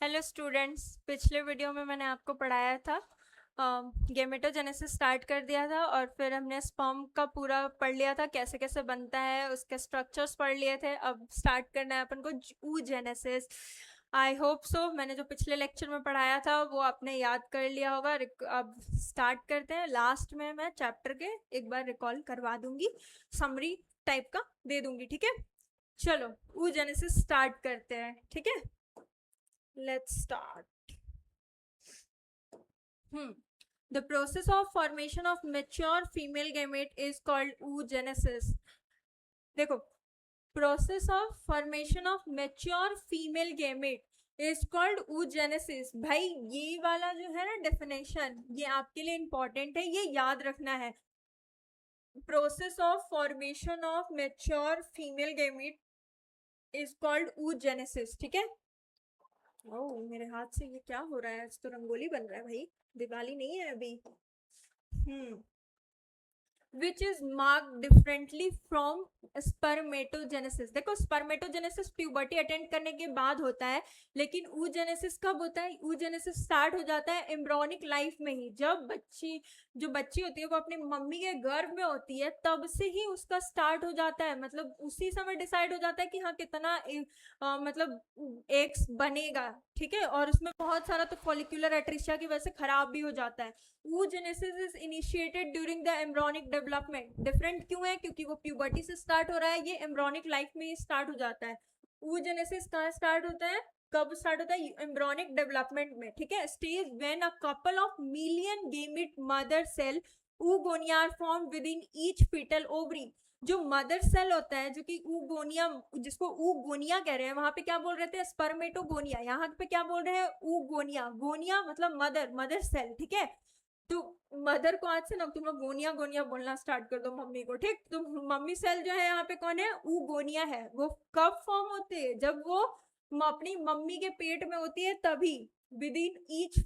Hello students, पिछले video में मैंने आपको पढ़ाया था, गेमेटोजेनेसिस स्टार्ट कर दिया था और फिर हमने स्पर्म का पूरा पढ़ लिया था, कैसे कैसे बनता है, उसके स्ट्रक्चर्स पढ़ लिए थे। अब स्टार्ट करना है अपन को oogenesis। आई होप सो मैंने जो पिछले लेक्चर में पढ़ाया था वो आपने याद कर लिया होगा। अब स्टार्ट करते हैं। लास्ट में मैं चैप्टर के एक बार रिकॉल करवा दूंगी, समरी टाइप का दे दूंगी, ठीक है। चलो oogenesis स्टार्ट करते हैं, ठीक है। Let's start. The process of formation of mature female gamete is called oogenesis. देखो, process of formation of mature female gamete is called oogenesis। भाई ये वाला जो है ना डेफिनेशन, ये आपके लिए इंपॉर्टेंट है, ये याद रखना है। Process of formation of mature female gamete is called oogenesis, ठीक है। ओह, मेरे हाथ से ये क्या हो रहा है? आज तो रंगोली बन रहा है भाई, दिवाली नहीं है अभी। which is marked differently from spermatogenesis। देखो, spermatogenesis प्यूबर्टी अटेंड करने के बाद होता है, लेकिन oogenesis कब होता है? oogenesis स्टार्ट हो जाता है एम्ब्रियोनिक लाइफ में ही। जब जो बच्ची होती है वो अपनी मम्मी के गर्भ में होती है, तब से ही उसका स्टार्ट हो जाता है। मतलब उसी समय डिसाइड हो जाता है कि हाँ कितना मतलब एग्स बनेगा, ठीक है। और उसमें बहुत सारा तो फॉलिकुलर एट्रिशिया की वजह से खराब भी हो जाता है। oogenesis is initiated during the embryonic development। Different क्यों है? क्योंकि वो प्यूबर्टी से स्टार्ट हो रहा है, ये एम्ब्रियोनिक लाइफ में ही स्टार्ट हो जाता है। oogenesis कहाँ स्टार्ट होता है, कब स्टार्ट होता है? एम्ब्रियोनिक डेवलपमेंट में, ठीक है। Stage when a couple of million gamete mother cell oogonia are formed within each fetal ovary। जो मदर सेल होता है, जो कि ऊगोनिया, जिसको ऊगोनिया कह रहे हैं, वहां पे क्या बोल रहे थे? स्पर्मेटोगोनिया। यहाँ पे क्या बोल रहे हैं? ऊगोनिया। गोनिया मतलब मदर सेल, ठीक है। तो मदर को आज से ना तुम लोग गोनिया गोनिया बोलना स्टार्ट कर दो मम्मी को, ठीक। तो मम्मी सेल जो है यहाँ पे कौन है? ऊगोनिया है। वो कब फॉर्म होते हैं? जब वो अपनी मम्मी के पेट में होती है तभी। With in each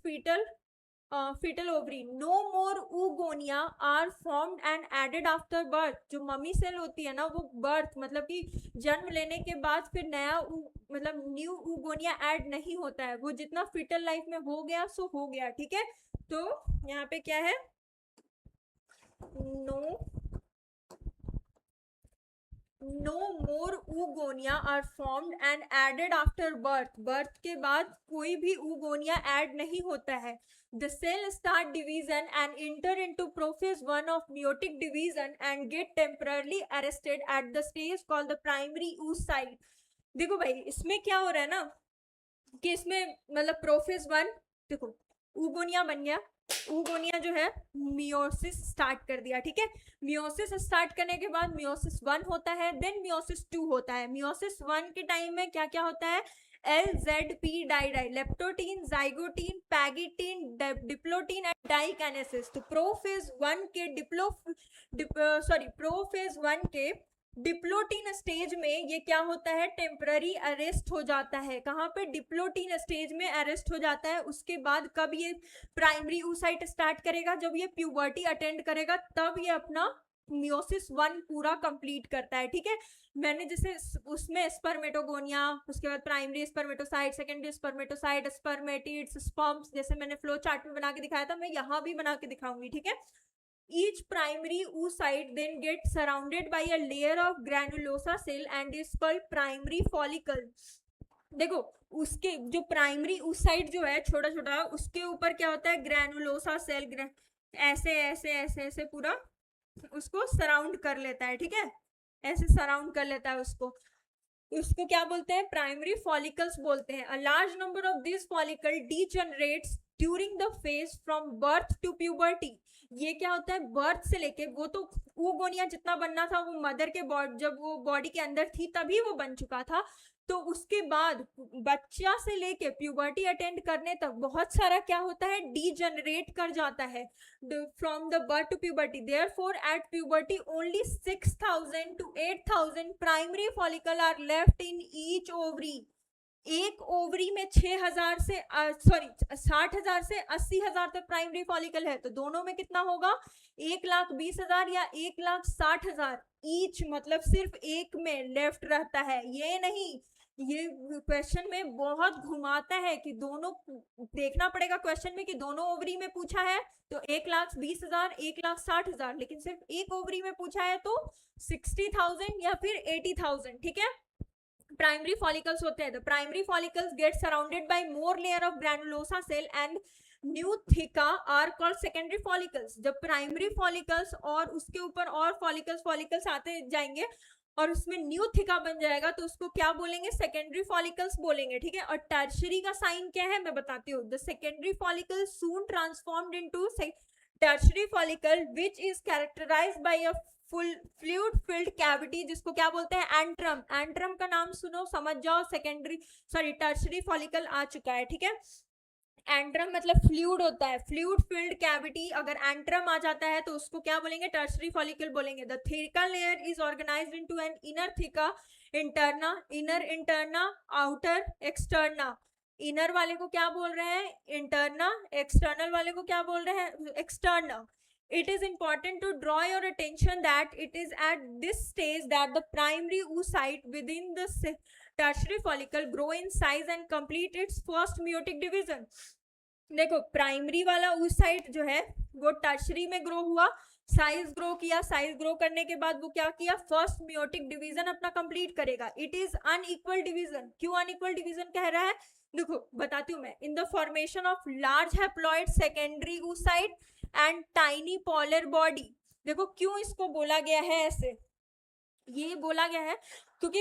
fetal ovary no more oogonia are formed and added after birth। जो मम्मी सेल होती है ना, वो बर्थ मतलब कि जन्म लेने के बाद फिर नया मतलब न्यू oogonia ऐड नहीं होता है। वो जितना फिटल लाइफ में हो गया सो हो गया, ठीक है। तो यहाँ पे क्या है? No no more oogonia are formed and added after birth। Birth के बाद कोई भी oogonia ऐड नहीं होता है। The cell start division and enter into prophase 1 of meiotic division and get temporarily arrested at the stage called the primary oocyte। देखो भाई, इसमें क्या हो रहा है ना कि इसमें मतलब प्रोफेज 1, देखो oogonia बन गया। oogonia जो है मियोसिस स्टार्ट कर दिया, ठीक है। मियोसिस स्टार्ट करने के बाद मियोसिस 1 होता है, देन मियोसिस 2 होता है। मियोसिस 1 के टाइम में क्या क्या होता है? LZP डाई leptotene, zygotene, pachytene, diplotene and diakinesis. तो प्रोफेज 1 के प्रोफेज 1 के डिप्लोटीन स्टेज में ये क्या होता है? टेम्पररी अरेस्ट हो जाता है। कहाँ पे? डिप्लोटीन स्टेज में अरेस्ट हो जाता है। उसके बाद कब ये प्राइमरी oocyte स्टार्ट करेगा? जब ये प्यूबर्टी अटेंड करेगा, तब ये अपना मियोसिस 1 पूरा कंप्लीट करता है, ठीक है। मैंने जैसे उसमें स्पर्मेटोगोनिया, उसके बाद primary spermatocyte, secondary spermatocyte, spermatids, sperms, जैसे मैंने फ्लो चार्ट में बना के दिखाया था, मैं यहाँ भी बना के दिखाऊंगी, ठीक है। Each primary oocyte then gets surrounded by a layer of granulosa cell and is called primary follicle। देखो, उसके जो प्राइमरी oocyte जो है छोटा छोटा, उसके ऊपर क्या होता है? Granulosa cell. ऐसे ऐसे ऐसे ऐसे पूरा उसको सराउंड कर लेता है, ठीक है। ऐसे सराउंड कर लेता है उसको। उसको क्या बोलते हैं? प्राइमरी फॉलिकल्स बोलते हैं। A large number of this follicle degenerates during the phase from birth to puberty. ये क्या होता है? बर्थ से लेके, वो तो oogonia जितना बनना था वो मदर के जब वो बॉडी के अंदर थी तभी वो बन चुका था। तो उसके बाद बच्चा से लेके प्यूबर्टी अटेंड करने तक बहुत सारा क्या होता है? डीजनरेट कर जाता है from the birth to puberty। Therefore, at puberty, only 6,000 to 8,000 primary follicle are left in each ovary। एक ओवरी में 6,000 से 60,000 से 80,000 तक प्राइमरी फॉलिकल है। तो दोनों में कितना होगा? 1,20,000 या 1,60,000 ईच, मतलब सिर्फ एक में लेफ्ट रहता है। ये नहीं ये क्वेश्चन में बहुत घुमाता है कि दोनों, देखना पड़ेगा क्वेश्चन में कि दोनों ओवरी में पूछा है तो 1,20,000 1,60,000, लेकिन सिर्फ एक ओवरी में पूछा है तो 60,000 या फिर 80,000, ठीक है। प्राइमरी फॉलिकल्स होते हैं, the primary follicles get surrounded by more layer of granulosa cell and new theca are called secondary follicles. जब प्राइमरी फॉलिकल्स और उसके ऊपर और फॉलिकल्स आते जाएंगे और उसमें न्यू थिका बन जाएगा तो उसको क्या बोलेंगे, सेकेंडरी फॉलिकल्स बोलेंगे, ठीक है। और टर्शरी का साइन क्या है मैं बताती हूँ, the secondary follicle soon transformed into tertiary follicle which is characterised by a full fluid filled cavity, जिसको क्या बोलते हैं, एंट्रम। एंट्रम का नाम सुनो समझ जाओ, सेकेंडरी सॉरी टर्शरी फॉलिकल आ चुका है, ठीक है। एंट्रम मतलब फ्लूइड होता है, फ्लूइड फिल्ड कैविटी, अगर एंट्रम आ जाता है तो उसको क्या बोलेंगे, टर्शरी फॉलिकल बोलेंगे। The theca layer is organised into an inner theca interna, inner interna, outer externa. Inner वाले को क्या बोल रहे हैं, इंटरना, एक्सटर्नल वाले को क्या बोल रहे हैं, externa. It is important to draw your attention that it is at this stage that the primary oocyte within the tertiary follicle grow in size and complete its first meiotic division. देखो primary वाला oocyte जो है वो tertiary में grow हुआ, size grow किया, size grow करने के बाद वो क्या किया, फर्स्ट मियोटिक डिवीजन अपना कंप्लीट करेगा। It is unequal division. क्यों अनइक्वल डिवीजन कह रहा है, देखो बताती हूँ मैं। In the formation of large haploid secondary oocyte and tiny polar body. देखो क्यों इसको बोला गया है ऐसे, ये बोला गया है क्योंकि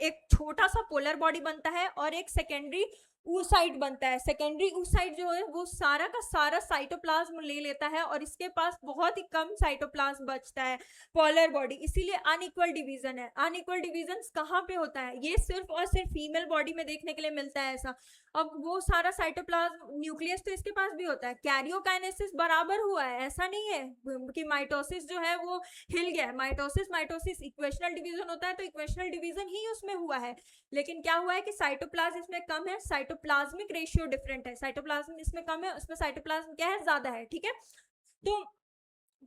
एक छोटा सा पोलर बॉडी बनता है और एक सेकेंडरी oocyte बनता है। सेकेंडरी oocyte जो है वो सारा का सारा साइटोप्लाज्म ले लेता है और इसके पास बहुत ही कम साइटोप्लाज्म बचता है, पोलर बॉडी, इसीलिए अनइक्वल डिवीजन है। अनइक्वल डिवीजन कहाँ पे होता है, ये सिर्फ और सिर्फ फीमेल बॉडी में देखने के लिए मिलता है ऐसा। अब वो सारा साइटोप्लाज्म न्यूक्लियस तो इसके पास भी होता है, कैरियोकाइनेसिस बराबर हुआ है, ऐसा नहीं है कि माइटोसिस जो है वो हिल गया है। माइटोसिस इक्वेशनल डिवीजन होता है तो इक्वेशनल डिवीजन ही उसमें हुआ है, लेकिन क्या हुआ है कि साइटोप्लाज्म इसमें कम है, साइटोप्लाज्मिक रेशियो डिफरेंट है, साइटोप्लाज्म इसमें कम है, उसमें साइटोप्लाज्म क्या है, ज्यादा है, ठीक है। तो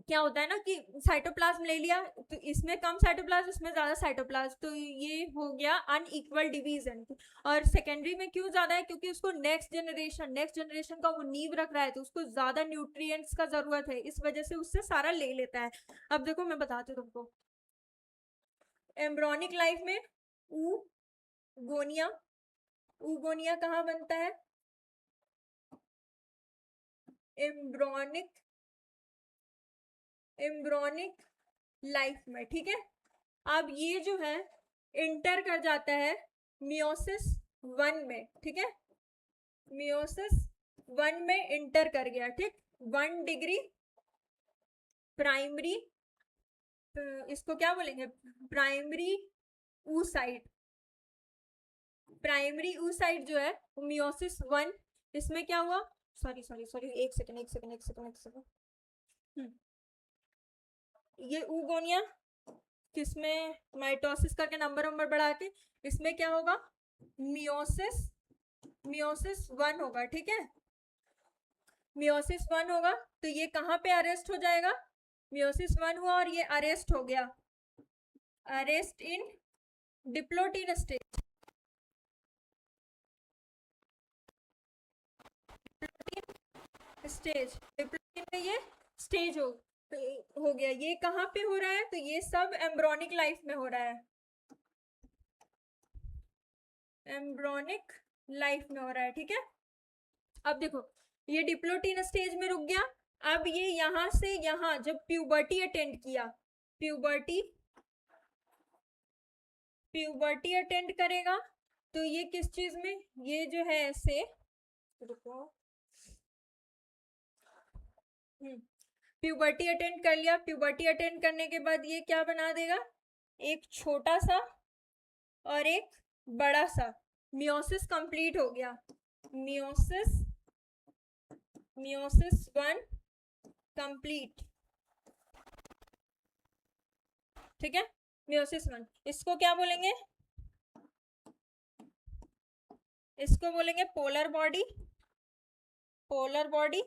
क्या होता है ना कि साइटोप्लाज्म ले लिया तो इसमें कम साइटोप्लाज्म, इसमें ज्यादा साइटोप्लाज्म, तो ये हो गया अनइक्वल डिवीजन। और सेकेंडरी में क्यों ज्यादा है, क्योंकि उसको नेक्स्ट जनरेशन का वो नींव रख रहा है तो उसको ज्यादा न्यूट्रिएंट्स का जरूरत है, इस वजह से उससे सारा ले लेता है। अब देखो मैं बताती हूँ तुमको, एम्ब्रॉनिक लाइफ में ऊगोनिया, ऊगोनिया कहाँ बनता है, एम्ब्रॉनिक लाइफ में, ठीक है। अब ये जो है इंटर कर जाता है मियोसिस 1 में, ठीक है, मियोसिस 1 में इंटर कर गया, ठीक। 1 डिग्री प्राइमरी, इसको क्या बोलेंगे, प्राइमरी oocyte। प्राइमरी oocyte जो है मियोसिस 1, इसमें क्या हुआ, सॉरी एक सेकंड। ये ऊगोनिया किसमें, माइटोसिस करके नंबर बढ़ा के, इसमें क्या होगा, मियोसिस 1 होगा, ठीक है। मियोसिस 1 होगा तो ये कहाँ पे अरेस्ट हो जाएगा, मियोसिस 1 हुआ और ये अरेस्ट हो गया, अरेस्ट इन डिप्लोटिन स्टेज, डिप्लोटिन में ये स्टेज हो गया। ये कहाँ पे हो रहा है, तो ये सब एम्ब्रॉनिक लाइफ में हो रहा है, एम्ब्रॉनिक लाइफ में हो रहा है, ठीक है। अब देखो ये डिप्लोटिन स्टेज में रुक गया, अब ये यहां से यहां जब प्यूबर्टी अटेंड किया, प्यूबर्टी अटेंड करेगा तो ये किस चीज में, ये जो है ऐसे, रुको, प्यूबर्टी अटेंड कर लिया, प्यूबर्टी अटेंड करने के बाद ये क्या बना देगा, एक छोटा सा और एक बड़ा सा, मियोसिस कंप्लीट हो गया, मियोसिस 1 कंप्लीट, ठीक है। मियोसिस 1, इसको क्या बोलेंगे, इसको बोलेंगे पोलर बॉडी,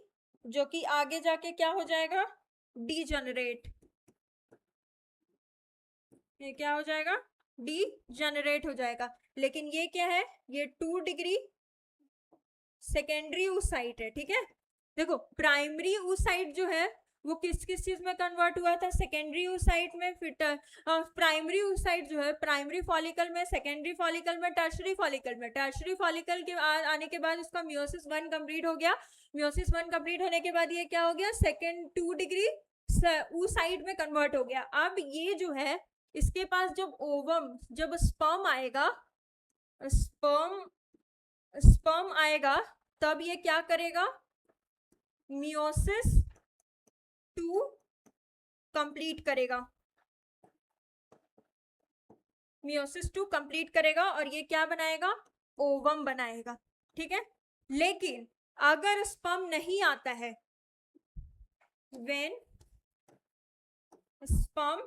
जो कि आगे जाके क्या हो जाएगा, डीजनरेट, ये क्या हो जाएगा, डीजेनरेट हो जाएगा। लेकिन ये क्या है, ये 2 डिग्री सेकेंडरी oocyte है, ठीक है। देखो प्राइमरी oocyte जो है वो किस किस चीज में कन्वर्ट हुआ था, सेकेंडरी oocyte में, फिर प्राइमरी oocyte जो है प्राइमरी फॉलिकल में, सेकेंडरी फॉलिकल में, टर्शरी फॉलिकल में। टर्शरी फॉलिकल के आने के बाद उसका मियोसिस 1 कंप्लीट हो गया। मियोसिस 1 कंप्लीट होने के बाद ये क्या हो गया, सेकेंड 2 डिग्री oocyte में कन्वर्ट हो गया। अब ये जो है इसके पास जब ओवम, जब स्पर्म आएगा, स्पर्म आएगा, तब ये क्या करेगा, मियोसिस 2 कंप्लीट करेगा, मियोसिस 2 कंप्लीट करेगा और ये क्या बनाएगा, ओवम बनाएगा, ठीक है। लेकिन अगर स्पर्म नहीं आता है, when sperm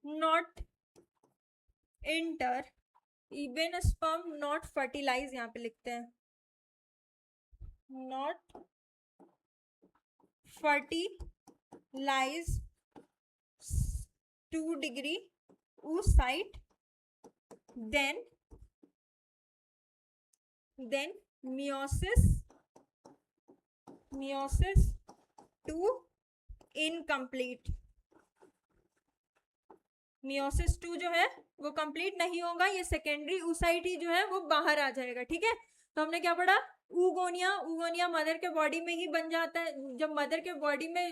not enter, even sperm not fertilise, यहाँ पे लिखते हैं not fertilise 2 degree oocyte, then meiosis 2 incomplete. Meiosis 2 जो है वो कंप्लीट नहीं होगा, ये सेकेंडरी oocyte ही जो है वो बाहर आ जाएगा, ठीक है। तो हमने क्या पढ़ा, ऊगोनिया मदर के बॉडी में ही बन जाता है। जब मदर के बॉडी में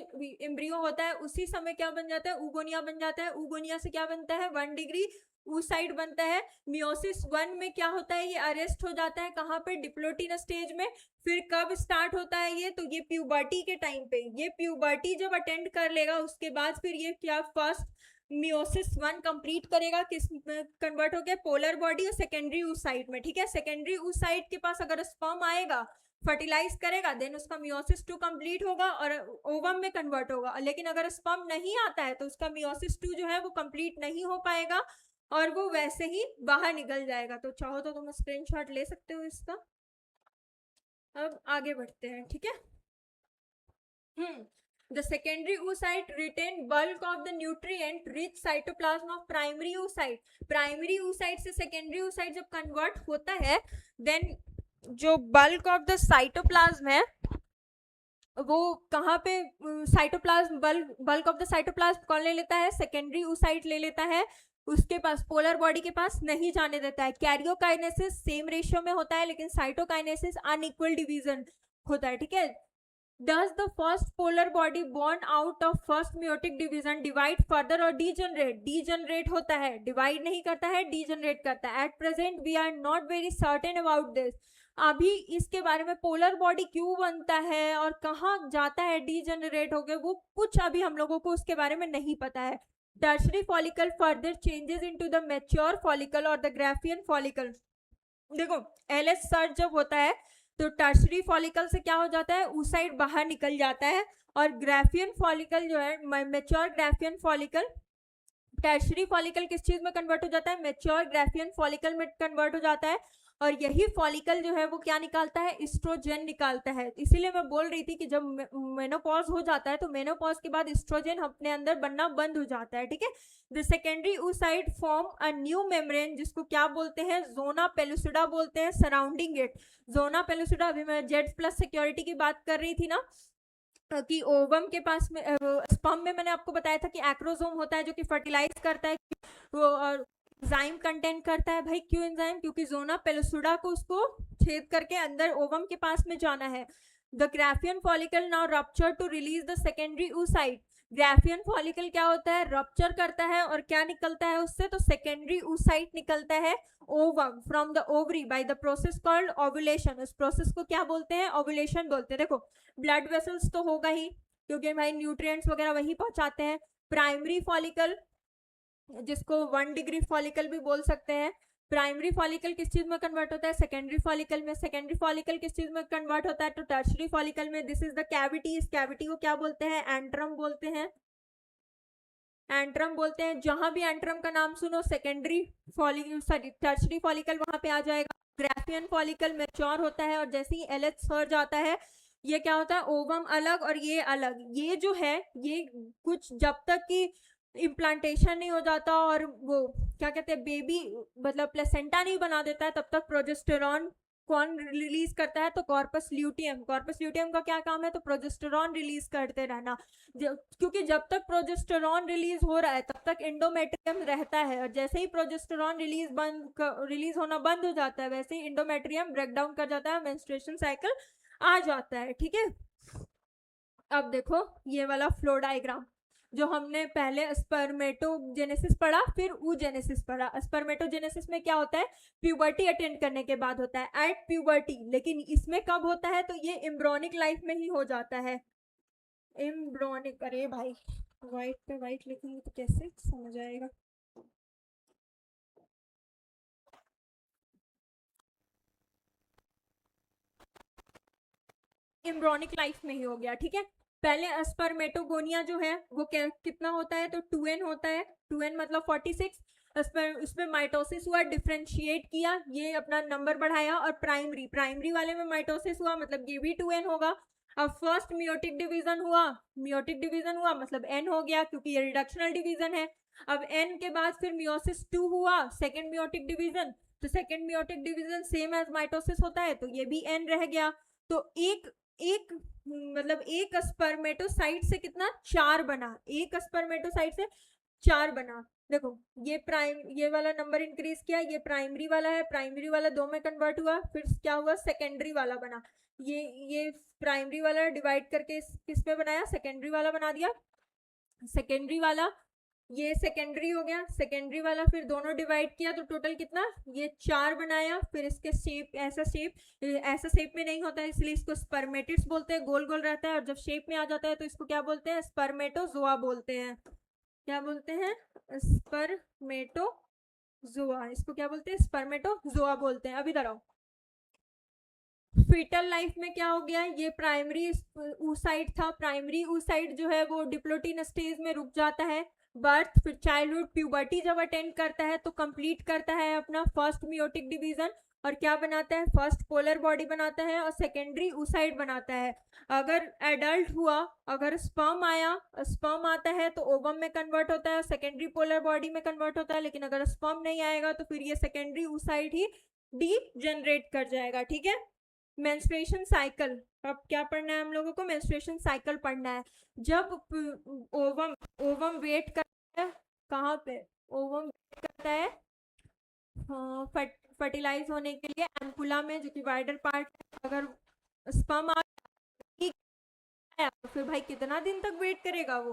एम्ब्रियो होता है उसी समय क्या बन जाता है, ऊगोनिया बन जाता है। ऊगोनिया से क्या बनता है, 1 डिग्री oocyte बनता है। मियोसिस 1 में क्या होता है, ये अरेस्ट हो जाता है, कहाँ पे, डिप्लोटिन स्टेज में। फिर कब स्टार्ट होता है ये, तो ये प्यूबर्टी के टाइम पे, ये प्यूबर्टी जब अटेंड कर लेगा उसके बाद फिर ये क्या, फर्स्ट मियोसिस 1 कंप्लीट करेगा, किस कन्वर्ट हो गया, पोलर बॉडी और सेकेंडरी oocyte में, ठीक है। सेकेंडरी oocyte के पास अगर स्पर्म आएगा, फर्टिलाइज करेगा, देन उसका मियोसिस 2 कंप्लीट होगा और ओवम में कन्वर्ट होगा। लेकिन अगर स्पर्म नहीं आता है तो उसका मियोसिस 2 जो है वो कंप्लीट नहीं हो पाएगा और वो वैसे ही बाहर निकल जाएगा। तो चाहो तो तुम स्क्रीनशॉट ले सकते हो इसका। अब आगे बढ़ते हैं, ठीक है। The secondary oocyte retain bulk of the nutrient rich cytoplasm of primary oocyte. Primary oocyte से secondary oocyte जब convert होता है, then जो bulk of the cytoplasm है वो कहाँ पे, cytoplasm, bulk of the cytoplasm कौन ले लेता है, सेकेंडरी oocyte ले लेता है। उसके पास पोलर बॉडी के पास नहीं जाने देता है। कैरियोकाइनेसिस सेम रेशियो में होता है, लेकिन साइटोकाइनेसिस अनइक्वल डिवीजन होता है, ठीक है। Does the first polar body born out of first meiotic division divide further or degenerate? Degenerate होता है, divide नहीं करता है, degenerate करता है। At present we are not very certain about this. अभी इसके बारे में पोलर बॉडी क्यों बनता है और कहाँ जाता है डीजनरेट होकर, वो कुछ अभी हम लोगों को उसके बारे में नहीं पता है। Tertiary follicle further changes into the mature follicle और द ग्राफियन फॉलिकल। देखो एलएच सर्च जब होता है तो टर्शरी फॉलिकल से क्या हो जाता है, oocyte बाहर निकल जाता है और ग्राफियन फॉलिकल जो है, mature Graafian follicle, tertiary follicle किस चीज में कन्वर्ट हो जाता है, मैच्योर ग्राफियन फॉलिकल में कन्वर्ट हो जाता है। और यही फॉलिकल जो है वो क्या निकालता है, एस्ट्रोजन निकालता है। इसीलिए मैं बोल रही थी कि जब मेनोपॉज हो जाता है तो मेनोपॉज के बाद एस्ट्रोजन अपने अंदर बनना बंद हो जाता है, ठीक है। The secondary oocyte form a new membrane, जिसको क्या बोलते हैं, जोना पेलुसिडा बोलते हैं, सराउंडिंग इट। जोना पेलुसिडा, अभी मैं जेड प्लस सिक्योरिटी की बात कर रही थी ना, कि ओवम के पास में, स्पर्म में मैंने आपको बताया था कि एक्रोसोम होता है जो कि फर्टिलाइज करता है, वो और एंजाइम कंटेंट करता है। भाई क्यों एंजाइम, क्योंकि जोना पेलुसिडा को उसको छेद करके अंदर ओवम के पास में जाना है। The Graafian follicle now rupture to release the secondary oocyte। Graafian follicle क्या होता है, रप्चर करता है और क्या निकलता है उससे, तो सेकेंडरी oocyte निकलता है ovum from the ovary by the process called ovulation. उस प्रोसेस को क्या बोलते हैं, ओव्यूलेशन बोलते हैं। देखो ब्लड वेसल्स तो होगा ही, क्योंकि भाई न्यूट्रिएंट्स वगैरह वही पहुंचाते हैं। प्राइमरी फॉलिकल, जिसको 1 डिग्री फॉलिकल भी बोल सकते हैं। प्राइमरी फॉलिकल किस चीज में कन्वर्ट होता है, सेकेंडरी फॉलिकल में। सेकेंडरी फॉलिकल किस चीज में कन्वर्ट होता है, तो टर्शरी फॉलिकल में। दिस इज द कैविटी, इस कैविटी को क्या बोलते हैं, एंट्रम बोलते हैं, एंट्रम बोलते हैं। जहां भी एंट्रम का नाम सुनो secondary follicle, sorry tertiary follicle वहां पे आ जाएगा। ग्राफियन फॉलिकल मैच्योर होता है और जैसे ही एलएच सर्ज आता है, ये क्या होता है, ओवम अलग और ये अलग। ये जो है ये कुछ जब तक कि इम्प्लांटेशन नहीं हो जाता और वो क्या कहते हैं बेबी मतलब प्लेसेंटा नहीं बना देता है, तब तक प्रोजेस्टेरॉन कौन रिलीज करता है? तो कॉर्पस ल्यूटियम। कॉर्पस ल्यूटियम का क्या काम है? तो प्रोजेस्टेरॉन रिलीज करते रहना। क्योंकि जब तक प्रोजेस्टेरॉन रिलीज हो रहा है तब तक एंडोमेट्रियम रहता है, और जैसे ही प्रोजेस्टेरॉन रिलीज होना बंद हो जाता है वैसे ही एंडोमेट्रियम ब्रेक डाउन कर जाता है, मेंस्ट्रुएशन साइकिल आ जाता है। ठीक है, अब देखो ये वाला फ्लो डायग्राम जो हमने पहले स्पर्मेटोजेनेसिस पढ़ा फिर oogenesis पढ़ा। स्पर्मेटोजेनेसिस में क्या होता है? प्यूबर्टी अटेंड करने के बाद होता है, एट प्यूबर्टी। लेकिन इसमें कब होता है? तो ये एम्ब्रॉनिक लाइफ में ही हो जाता है। एम्ब्रॉनिक, अरे भाई व्हाइट पे व्हाइट लिखेंगे तो कैसे समझ आएगा? एम्ब्रॉनिक लाइफ में ही हो गया। ठीक है, पहले स्पर्मेटोगोनिया जो है वो कितना होता है? तो 2n होता है। 2n मतलब 46। उसमें माइटोसिस हुआ, डिफ्रेंशिएट किया, ये अपना नंबर बढ़ाया, और प्राइमरी वाले में माइटोसिस हुआ मतलब ये भी 2n होगा। अब फर्स्ट मियोटिक डिवीजन हुआ मतलब n हो गया क्योंकि ये रिडक्शनल डिवीजन है। अब n के बाद फिर मियोसिस 2 हुआ, सेकेंड मियोटिक डिवीजन। तो second meiotic division same as mitosis होता है तो ये भी n रह गया। तो एक एक मतलब एक स्पर्मेटोसाइट से कितना? 4 बना। एक स्पर्मेटोसाइट से 4 बना। देखो ये वाला नंबर इंक्रीज किया, ये प्राइमरी वाला है, प्राइमरी वाला 2 में कन्वर्ट हुआ, फिर क्या हुआ? सेकेंडरी वाला बना। ये प्राइमरी वाला डिवाइड करके किस पे बनाया? सेकेंडरी वाला बना दिया। सेकेंडरी वाला, ये सेकेंडरी हो गया, सेकेंडरी वाला फिर दोनों डिवाइड किया तो टोटल कितना? ये 4 बनाया। फिर इसके शेप ऐसा शेप में नहीं होता है इसलिए इसको स्पर्मेटिड्स बोलते हैं, गोल गोल रहता है। और जब शेप में आ जाता है तो इसको क्या बोलते हैं? स्पर्मेटोजोआ बोलते हैं। क्या बोलते हैं? स्पर्मेटोजोआ। इसको क्या बोलते हैं? स्पर्मेटोजोआ बोलते हैं। अभी इधर आओ। फीटल लाइफ में क्या हो गया? ये प्राइमरी oocyte था, प्राइमरी oocyte जो है वो डिप्लोटिन स्टेज में रुक जाता है। बर्थ, फिर चाइल्डहुड, प्यूबर्टी जब अटेंड करता है तो कंप्लीट करता है अपना फर्स्ट मियोटिक डिवीजन, और क्या बनाता है? फर्स्ट पोलर बॉडी बनाता है और सेकेंडरी oocyte बनाता है। अगर एडल्ट हुआ, अगर स्पर्म आता है तो ओवम में कन्वर्ट होता है, सेकेंडरी पोलर बॉडी में कन्वर्ट होता है। लेकिन अगर स्पर्म नहीं आएगा तो फिर ये सेकेंडरी oocyte ही डी जनरेट कर जाएगा। ठीक है, मेंस्ट्रुएशन साइकिल। अब क्या पढ़ना है हम लोगों को? मेंस्ट्रुएशन साइकिल पढ़ना है। जब ओवम ओवम वेट करता है, कहाँ पे ओवम वेट करता है? फर्टिलाइज होने के लिए एम्पुला में जो कि वाइडर पार्ट है। अगर स्पर्म आ गया तो फिर भाई कितना दिन तक वेट करेगा वो?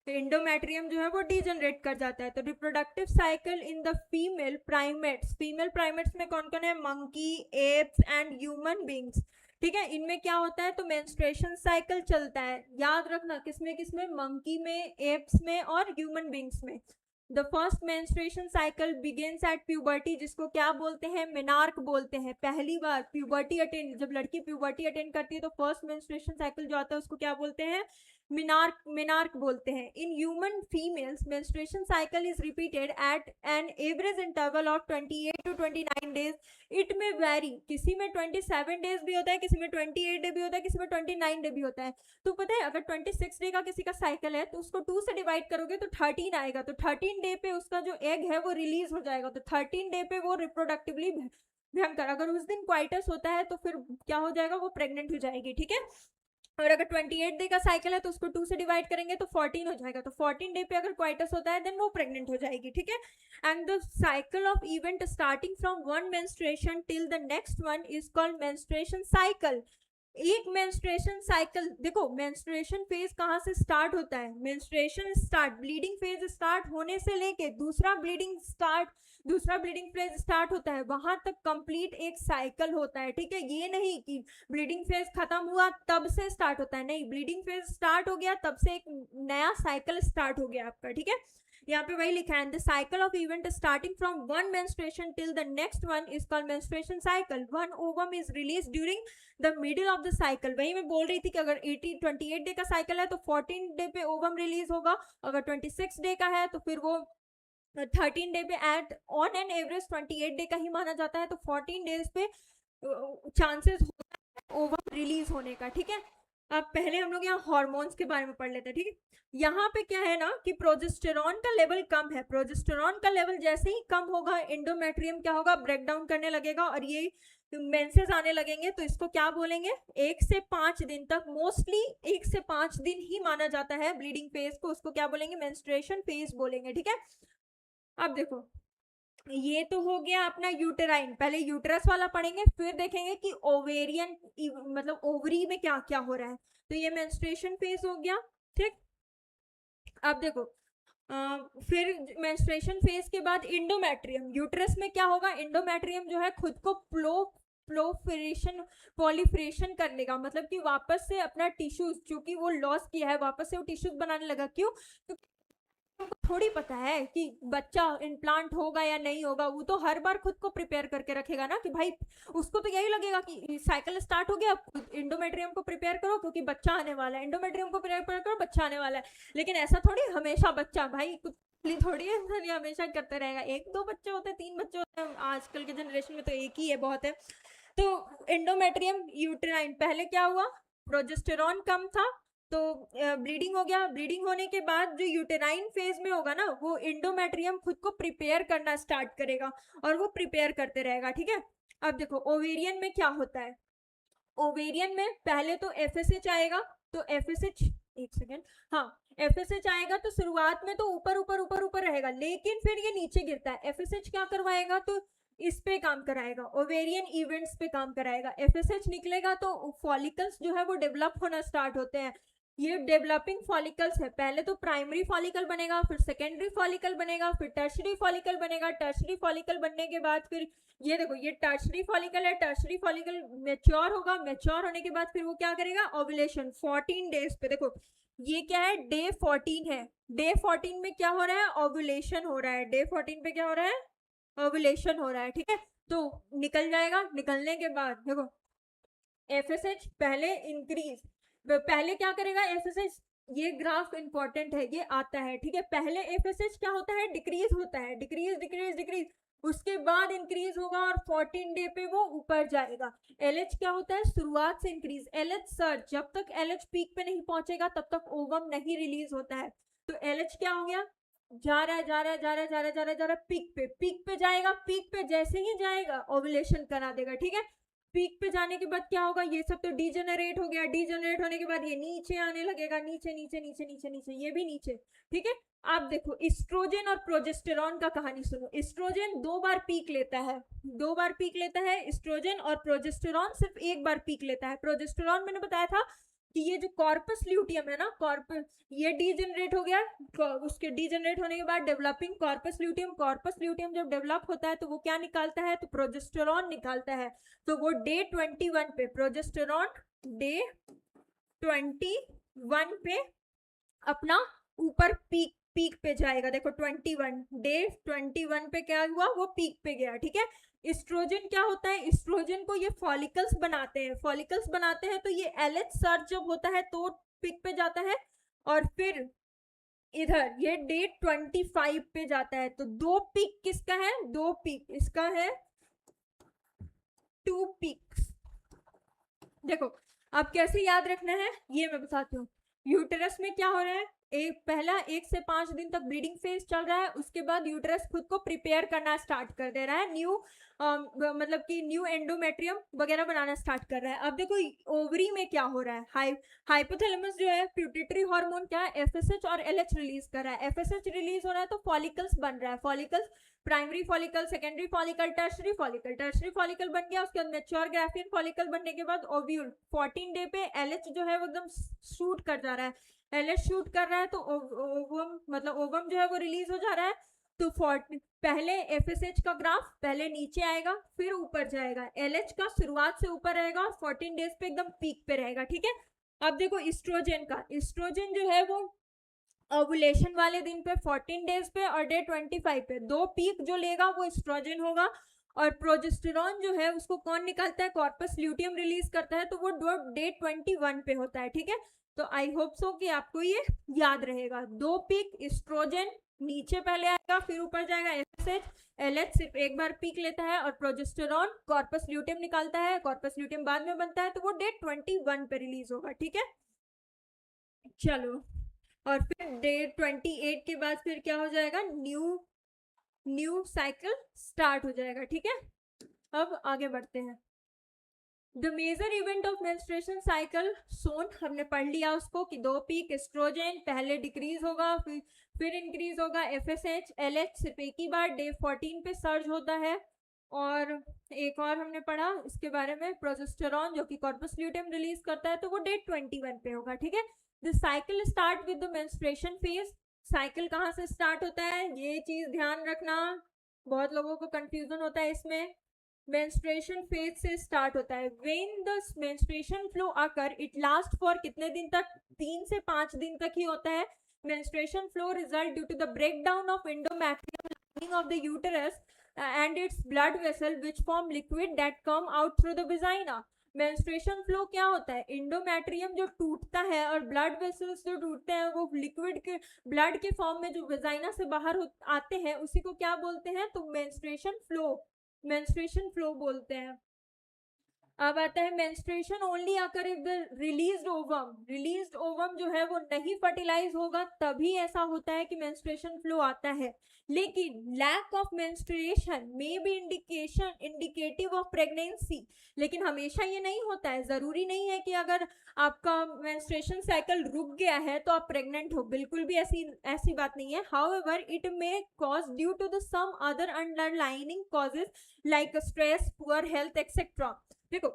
तो एंडोमेट्रियम जो है वो डीजनरेट कर जाता है। तो reproductive cycle in the female primates में कौन कौन है? Monkey, apps and human beings. ठीक है, इनमें क्या होता है? तो मेंस्ट्रुएशन साइकिल चलता है। याद रखना किसमें किसमें? मंकी में, एप्स में और ह्यूमन बींग्स में। The first menstruation cycle begins at puberty, जिसको क्या बोलते हैं? मेनार्क बोलते हैं। पहली बार प्यूबर्टी अटेंड, जब लड़की प्यूबर्टी अटेंड करती है तो फर्स्ट मेंस्ट्रुएशन साइकिल जो आता है उसको क्या बोलते हैं? मेनार्क बोलते हैं। In human females menstruation cycle is repeated at an average interval of 28 to 29 days. It में वेरी, किसी में 27 डेज भी होता है, किसी में 28 डे भी होता है, किसी में 29 डे भी होता है। तो पता है अगर 26 डे का किसी का साइकिल है तो उसको 2 से डिवाइड करोगे तो 13 आएगा। तो 13 डे पे उसका जो एग है वो रिलीज हो जाएगा। तो 13 डे पे वो रिप्रोडक्टिवली भयंकर, अगर उस दिन क्वाइटस होता है तो फिर क्या हो जाएगा? वो प्रेग्नेंट हो जाएगी। ठीक है, और अगर 28 डे का साइकिल है तो उसको 2 से डिवाइड करेंगे तो 14 हो जाएगा। तो 14 डे पे अगर क्वाइटस होता है देन वो प्रेग्नेंट हो जाएगी। ठीक है, and the cycle of event starting from one menstruation till the next one is called menstruation cycle. एक मेंस्ट्रुएशन साइकिल, देखो मेंस्ट्रुएशन फेज कहाँ से स्टार्ट होता है? Menstruation start, bleeding phase start होने से लेके दूसरा ब्लीडिंग फेज स्टार्ट होता है वहां तक कंप्लीट एक साइकिल होता है। ठीक है, ये नहीं कि ब्लीडिंग फेज खत्म हुआ तब से स्टार्ट होता है, नहीं, ब्लीडिंग फेज स्टार्ट हो गया तब से एक नया साइकिल स्टार्ट हो गया आपका। ठीक है, यहाँ पे वही लिखा है, the cycle of event starting from one menstruation till the next one is called menstruation cycle. One ovum is release during the middle of the cycle. वही मैं बोल रही थी कि अगर 28 डे का साइकिल है तो 14 डे पे ओवम रिलीज होगा, अगर 26 डे का है तो फिर वो 13 डे पे at on an average 28 day का ही माना जाता है। तो 14 डेज पे चांसेस होता है ओवम रिलीज होने का। ठीक है, अब पहले हम लोग यहाँ हार्मोन्स के बारे में पढ़ लेते हैं, ठीक है। यहाँ पे क्या है ना कि प्रोजेस्टेरॉन का लेवल कम है, प्रोजेस्टेरॉन का लेवल जैसे ही कम होगा एंडोमेट्रियम क्या होगा, ब्रेक डाउन करने लगेगा और ये मेंसेस आने लगेंगे। तो इसको क्या बोलेंगे, 1 से 5 दिन तक, मोस्टली 1 से 5 दिन ही माना जाता है ब्लीडिंग फेज को, उसको क्या बोलेंगे, मेंस्ट्रुएशन फेज बोलेंगे, ठीक है। अब देखो ये तो हो गया अपना यूटेराइन, पहले यूटरस वाला पढ़ेंगे, फिर देखेंगे कि ओवेरियन मतलब ओवरी में क्या क्या हो रहा है। तो ये मेंस्ट्रुएशन फेज हो गया, ठीक। अब देखो फिर मेंस्ट्रुएशन फेज के बाद इंडोमेट्रियम, यूटरस में क्या होगा, इंडोमेट्रियम जो है खुद को प्रोलिफरेशन पॉलिफरेशन कर लेगा, मतलब कि वापस से अपना टिश्यूज, चूंकि वो लॉस किया है, वापस से वो टिश्यूज बनाने लगा। क्यों, उनको थोड़ी पता है कि बच्चा इम्प्लांट होगा या नहीं होगा, वो तो हर बार खुद को प्रिपेयर करके रखेगा ना कि भाई, उसको तो यही लगेगा कि साइकिल स्टार्ट हो गया, इंडोमेट्रियम को प्रिपेयर करो क्योंकि बच्चा आने वाला है, इंडोमेट्रियम को प्रिपेयर करो बच्चा आने वाला है। लेकिन ऐसा थोड़ी हमेशा बच्चा, भाई कुछ थोड़ी है हमेशा करते रहेगा, 1-2 बच्चे होते हैं, 3 बच्चे होते हैं, आजकल के जनरेशन में तो एक ही है, बहुत है। तो एंडोमेट्रियम यूटेराइन, पहले क्या हुआ, प्रोजेस्टेरॉन कम था तो ब्लीडिंग हो गया, ब्लीडिंग होने के बाद जो यूटेराइन फेज में होगा ना, वो इंडोमेट्रियम खुद को प्रिपेयर करना स्टार्ट करेगा और वो प्रिपेयर करते रहेगा, ठीक है। अब देखो ओवेरियन में क्या होता है, ओवेरियन में पहले तो एफएसएच आएगा, तो एफएसएच, एक सेकेंड, हाँ, एफएसएच आएगा तो शुरुआत में तो ऊपर ऊपर ऊपर ऊपर रहेगा, लेकिन फिर ये नीचे गिरता है। एफएसएच क्या करवाएगा, तो इस पे काम कराएगा, ओवेरियन इवेंट्स पे काम कराएगा। एफएसएच निकलेगा तो फॉलिकल्स जो है वो डेवलप होना स्टार्ट होते हैं। ये डेवलपिंग फॉलिकल्स है, पहले तो प्राइमरी फॉलिकल बनेगा, फिर सेकेंडरी फॉलिकल बनेगा, फिर टर्शरी फॉलिकल बनेगा। टर्शरी फॉलिकल बनने के बाद फिर ये देखो, ये टर्शरी फॉलिकल है, टर्शरी फॉलिकल मैच्योर होगा, मैच्योर होने के बाद फिर वो क्या करेगा, ओव्यूलेशन 14 डेज पे। देखो ये क्या है, डे 14 है, डे 14 में क्या हो रहा है, ओव्यूलेशन हो रहा है, डे 14 पे क्या हो रहा है, ओव्यूलेशन हो रहा है, ठीक है। तो निकल जाएगा, निकलने के बाद देखो एफएसएच पहले इंक्रीज, पहले क्या करेगा एफएसएच, ये ग्राफ इंपॉर्टेंट है, ये आता है, ठीक है। पहले एफएसएच क्या होता है, डिक्रीज होता है, डिक्रीज डिक्रीज डिक्रीज, उसके बाद इंक्रीज होगा और 14 डे पे वो ऊपर जाएगा। एलएच क्या होता है, शुरुआत से इंक्रीज, एलएच सर्च, जब तक एलएच पीक पे नहीं पहुंचेगा तब तक ओवम नहीं रिलीज होता है। तो एलएच क्या हो गया, जा रहा है जा रहा है जा रहा है जा रहा है जा रहा है जा रहा है, पीक पे जाएगा, पीक पे जैसे ही जाएगा ओव्यूलेशन करा देगा, ठीक है। पीक पे जाने के बाद क्या होगा, ये सब तो डीजेनरेट हो गया, डीजेनरेट होने के बाद ये नीचे आने लगेगा, नीचे नीचे नीचे नीचे नीचे, ये भी नीचे, ठीक है। आप देखो एस्ट्रोजन और प्रोजेस्टेरॉन का कहानी सुनो। एस्ट्रोजन 2 बार पीक लेता है, 2 बार पीक लेता है एस्ट्रोजन, और प्रोजेस्टेरॉन सिर्फ 1 बार पीक लेता है। प्रोजेस्टेरॉन मैंने बताया था कि ये जो कॉर्पस ल्यूटियम है ना, कॉर्पस, ये डीजेनरेट हो गया, उसके डीजेनरेट होने के बाद developing corpus luteum, corpus luteum जब डेवलप होता है तो वो क्या निकालता है, तो प्रोजेस्टेरॉन निकालता है। तो वो डे 21 पे, प्रोजेस्टेरॉन डे 21 पे अपना ऊपर पीक पे जाएगा। देखो 21 डे 21 पे क्या हुआ, वो पीक पे गया, ठीक है। एस्ट्रोजन क्या होता है, एस्ट्रोजन को ये फॉलिकल्स बनाते हैं, फॉलिकल्स बनाते हैं तो ये एलएच सर्च जब होता है तो पीक पे जाता है, और फिर इधर ये डे 25 पे जाता है। तो 2 पीक किसका है, 2 पीक इसका है, 2 पीक्स। देखो अब कैसे याद रखना है ये मैं बताती हूँ। यूटेरस में क्या हो रहा है, पहला 1 से 5 दिन तक ब्लीडिंग फेज चल रहा है, उसके बाद यूटेरस खुद को प्रिपेयर करना स्टार्ट कर दे रहा है, न्यू मतलब कि न्यू एंडोमेट्रियम वगैरह बनाना स्टार्ट कर रहा है। अब देखो ओवरी में क्या हो रहा है, हाइपोथैलेमस जो है प्यूटिटरी हार्मोन क्या है, एफएसएच और एलएच रिलीज कर रहा है। एफएसएच रिलीज हो रहा है तो फॉलिकल्स बन रहा है, follicles primary follicle, secondary follicle, tertiary follicle, tertiary follicle बन गया, उसके बाद मैच्योर ग्राफियन फॉलिकल बनने के बाद ओव्यूल 14 डे पे एलएच जो है वो एकदम शूट कर जा रहा है, एलएच शूट कर रहा है तो ओवम मतलब ओवम जो है वो रिलीज हो जा रहा है। तो पहले एफएसएच का ग्राफ पहले नीचे आएगा फिर ऊपर जाएगा, एलएच का शुरुआत से ऊपर रहेगा और 14 डेज पे एकदम पीक पे रहेगा, ठीक है। अब देखो एस्ट्रोजन का, एस्ट्रोजन जो है वो ओवुलेशन वाले दिन पे 14 डेज पे और डे 25 पे 2 पीक जो लेगा वो एस्ट्रोजन होगा। और प्रोजेस्टेरॉन जो है उसको कौन निकालता है, कॉर्पस ल्यूटियम रिलीज करता है, तो वो डे 21 पे होता है, ठीक है। तो आई होप सो कि आपको ये याद रहेगा, 2 पीक एस्ट्रोजन नीचे पहले आएगा फिर ऊपर जाएगा एफएसएच, एलएच सिर्फ एक बार पीक लेता है और प्रोजेस्टेरॉन कॉर्पस ल्यूटियम निकालता है, कॉर्पस ल्यूटियम बाद में बनता है, तो वो डे 21 पे रिलीज होगा, ठीक है। चलो, और फिर डे 28 के बाद फिर क्या हो जाएगा, न्यू साइकिल स्टार्ट हो जाएगा, ठीक है। अब आगे बढ़ते हैं। The major event of menstruation cycle shown, हमने पढ़ लिया उसको कि 2 पीक एस्ट्रोजन पहले डिक्रीज होगा फिर इंक्रीज होगा, एफएसएच एलएच सिर्फ एक ही बार डे 14 पे सर्ज होता है। और एक और हमने पढ़ा इसके बारे में, प्रोजेस्टेरॉन जो कि कॉर्पस ल्यूटियम रिलीज करता है, तो वो डे 21 पे होगा, ठीक है। The cycle start with the menstruation phase, cycle कहाँ से स्टार्ट होता है ये चीज ध्यान रखना, बहुत लोगों को कंफ्यूजन होता है इसमें। मेंस्ट्रुएशन फेज से स्टार्ट होता है, when the menstruation flow occur it last for कितने दिन तक, 3 से 5 दिन तक ही होता है। Menstruation flow result due to the breakdown of endometrium lining of the uterus and its blood vessel which form liquid that come out through the vagina। Menstruation flow क्या होता है, इंडोमेट्रियम जो टूटता है और ब्लड वेसल्स जो टूटते हैं वो लिक्विड के ब्लड के फॉर्म में जो वेजाइना से बाहर आते हैं उसी को क्या बोलते हैं, तो मेंस्ट्रुएशन फ्लो बोलते हैं। अब आता है menstruation only occur if the released ovum जो है वो नहीं फर्टिलाइज होगा तभी ऐसा होता है कि मेंस्ट्रुएशन फ्लो आता है। लेकिन lack of menstruation may be indicative of pregnancy, लेकिन हमेशा ये नहीं होता है, जरूरी नहीं है कि अगर आपका मेंस्ट्रुएशन साइकिल रुक गया है तो आप प्रेग्नेंट हो, बिल्कुल भी ऐसी बात नहीं है। However it may cause due to the some other underlining causes like stress, poor health etcetera. देखो,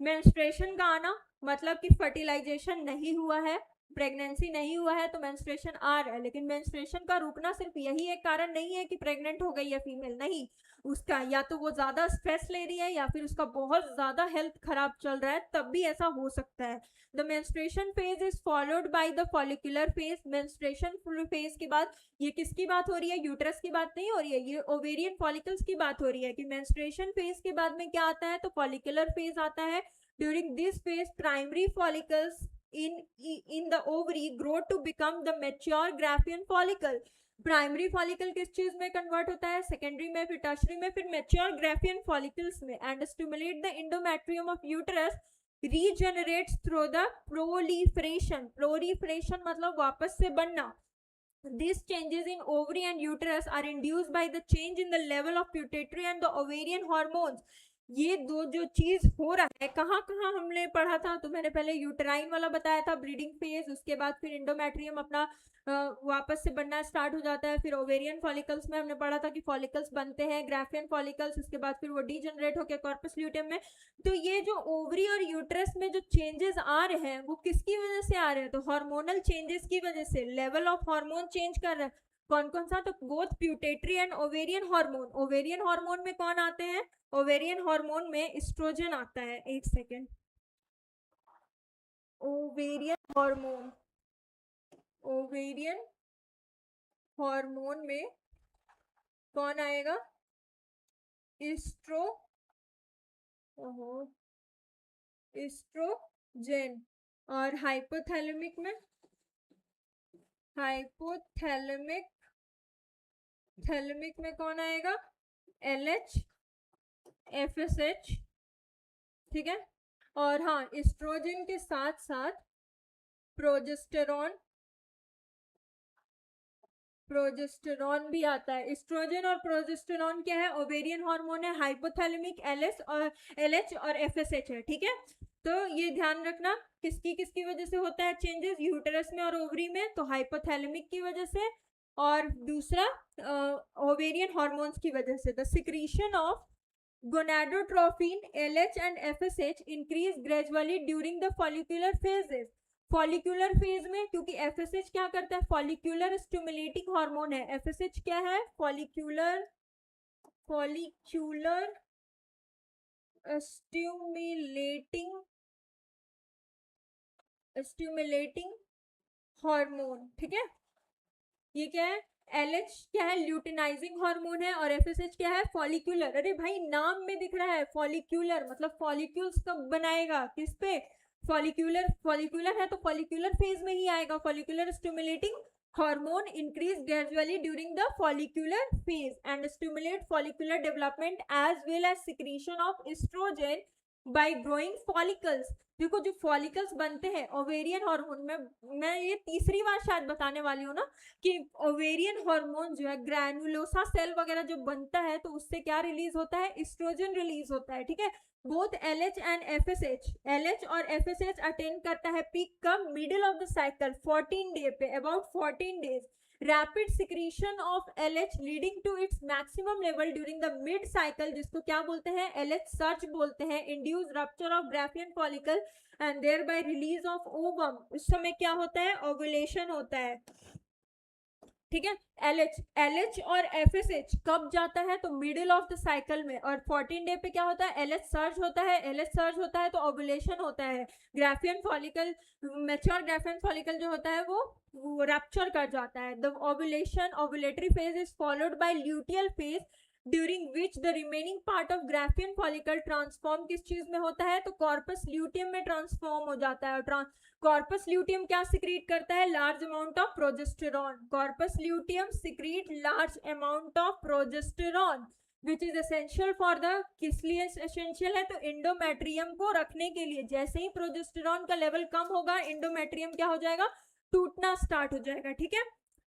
मेंस्ट्रुएशन का आना मतलब कि फर्टिलाइजेशन नहीं हुआ है, प्रेगनेंसी नहीं हुआ है तो मेंस्ट्रुएशन आ रहा है, लेकिन मेंस्ट्रुएशन का रुकना सिर्फ यही एक कारण नहीं है कि प्रेग्नेंट हो गई है फीमेल, नहीं, उसका या तो वो ज्यादा स्ट्रेस ले रही है या फिर उसका बहुत ज्यादा हेल्थ खराब चल रहा है, तब भी ऐसा हो सकता है। The menstruation phase is followed by the follicular phase, menstruation phase के बाद, ये किसकी बात हो रही है, यूट्रस की बात नहीं हो रही है, ये ओवेरियन फॉलिकल्स की बात हो रही है कि मेंस्ट्रुएशन फेज के बाद में क्या आता है, तो फॉलिकुलर फेज आता है। During this phase primary follicles in the ovary grow to become the mature Graafian follicle। Primary follicle किस चीज में कन्वर्ट होता है, सेकेंडरी में, फिर टर्शरी में, फिर मैच्योर ग्राफियन फॉलिकल्स में। And stimulate the endometrium of uterus regenerates through the proliferation मतलब वापस से बनना। These changes in ovary and uterus are induced by the change in the level of pituitary and the ovarian hormones। ये दो जो चीज हो रहा है, कहाँ कहाँ हमने पढ़ा था, तो मैंने पहले यूटराइन वाला बताया था, ब्रीडिंग फेज, उसके बाद फिर इंडोमेट्रियम अपना वापस से बनना स्टार्ट हो जाता है, फिर ओवेरियन फॉलिकल्स में हमने पढ़ा था कि फॉलिकल्स बनते हैं, ग्राफियन फॉलिकल्स, उसके बाद फिर वो डीजनरेट होकर कॉर्पस ल्यूटियम में। तो ये जो ओवरी और यूट्रस में जो चेंजेस आ रहे हैं वो किसकी वजह से आ रहे हैं, तो हार्मोनल चेंजेस की वजह से, लेवल ऑफ हार्मोन चेंज कर रहा है। कौन कौन सा, तो both प्यूटेटरी and ovarian hormone. Ovarian hormone में कौन आते हैं, ओवेरियन हार्मोन में एस्ट्रोजन आता है, एक सेकेंड, ओवेरियन हार्मोन में कौन आएगा, एस्ट्रोजन। और हाइपोथैलेमिक में कौन आएगा, LH FSH, ठीक है। और हाँ, एस्ट्रोजन के साथ साथ प्रोजेस्टेरॉन भी आता है। एस्ट्रोजन और प्रोजेस्टेरॉन क्या है, ओवेरियन हार्मोन है, हाइपोथैलेमिक LH और FSH है, ठीक है। तो ये ध्यान रखना किसकी वजह से होता है चेंजेस, यूटेरस में और ओवरी में, तो हाइपोथैलेमिक की वजह से, और दूसरा ओवेरियन हार्मोन्स की वजह से। The secretion of gonadotropin LH and FSH increase gradually during the follicular phases। Follicular phase में, क्योंकि FSH क्या करता है, फॉलिक्यूलर स्टिमुलेटिंग हार्मोन है। FSH क्या है, फॉलिक्यूलर स्टिमुलेटिंग हार्मोन, ठीक है। ये क्या है, LH क्या है, ल्यूटिनाइजिंग हार्मोन है, और FSH क्या है, फॉलिक्यूलर। अरे भाई नाम में दिख रहा है फॉलिक्यूलर, मतलब फॉलिक्यूल्स कब बनाएगा, किस पे, फॉलिक्यूलर है तो फॉलिक्यूलर फेज में ही आएगा, follicular stimulating hormone increase gradually during the follicular phase and stimulate follicular development as well as secretion of estrogen by growing follicles. देखो जो फॉलिकल्स बनते हैं ओवेरियन हार्मोन में, मैं ये तीसरी बार शायद बताने वाली हूँ ना कि ओवेरियन हार्मोन जो है ग्रैनुलोसा सेल वगैरह जो बनता है तो उससे क्या रिलीज होता है, एस्ट्रोजन रिलीज होता है, ठीक है। Both LH and FSH, LH और FSH अटेन करता है पीक कब, middle of the cycle 14 day पे, about 14 days. Rapid secretion of LH leading to its maximum level during the mid cycle, जिसको क्या बोलते हैं, LH सर्च बोलते हैं, induce rupture of Graafian follicle and thereby release of ovum. उस समय क्या होता है, ओवुलेशन होता है, ठीक है। LH और FSH कब जाता है, तो मिडिल ऑफ द साइकिल में, और 14 डे पे क्या होता है, LH सर्ज होता है, LH सर्ज होता है तो ओवुलेशन होता है, Graafian follicle, mature Graafian follicle जो होता है वो रैप्चर कर जाता है। The ovulation, ovulatory phase is followed by luteal phase during which the remaining part of Graafian follicle transform किस चीज में होता है, तो कॉर्पस ल्यूटियम में ट्रांसफॉर्म हो जाता है। और कॉर्पस ल्यूटियम क्या सिक्रीट करता है, large amount of progesterone. Corpus luteum secrete large amount of progesterone which is essential for the, किस लिए एसेंशियल है, तो इंडोमेट्रियम को रखने के लिए। जैसे ही प्रोजेस्टेरॉन का लेवल कम होगा इंडोमेट्रियम क्या हो जाएगा, टूटना स्टार्ट हो जाएगा, ठीक है।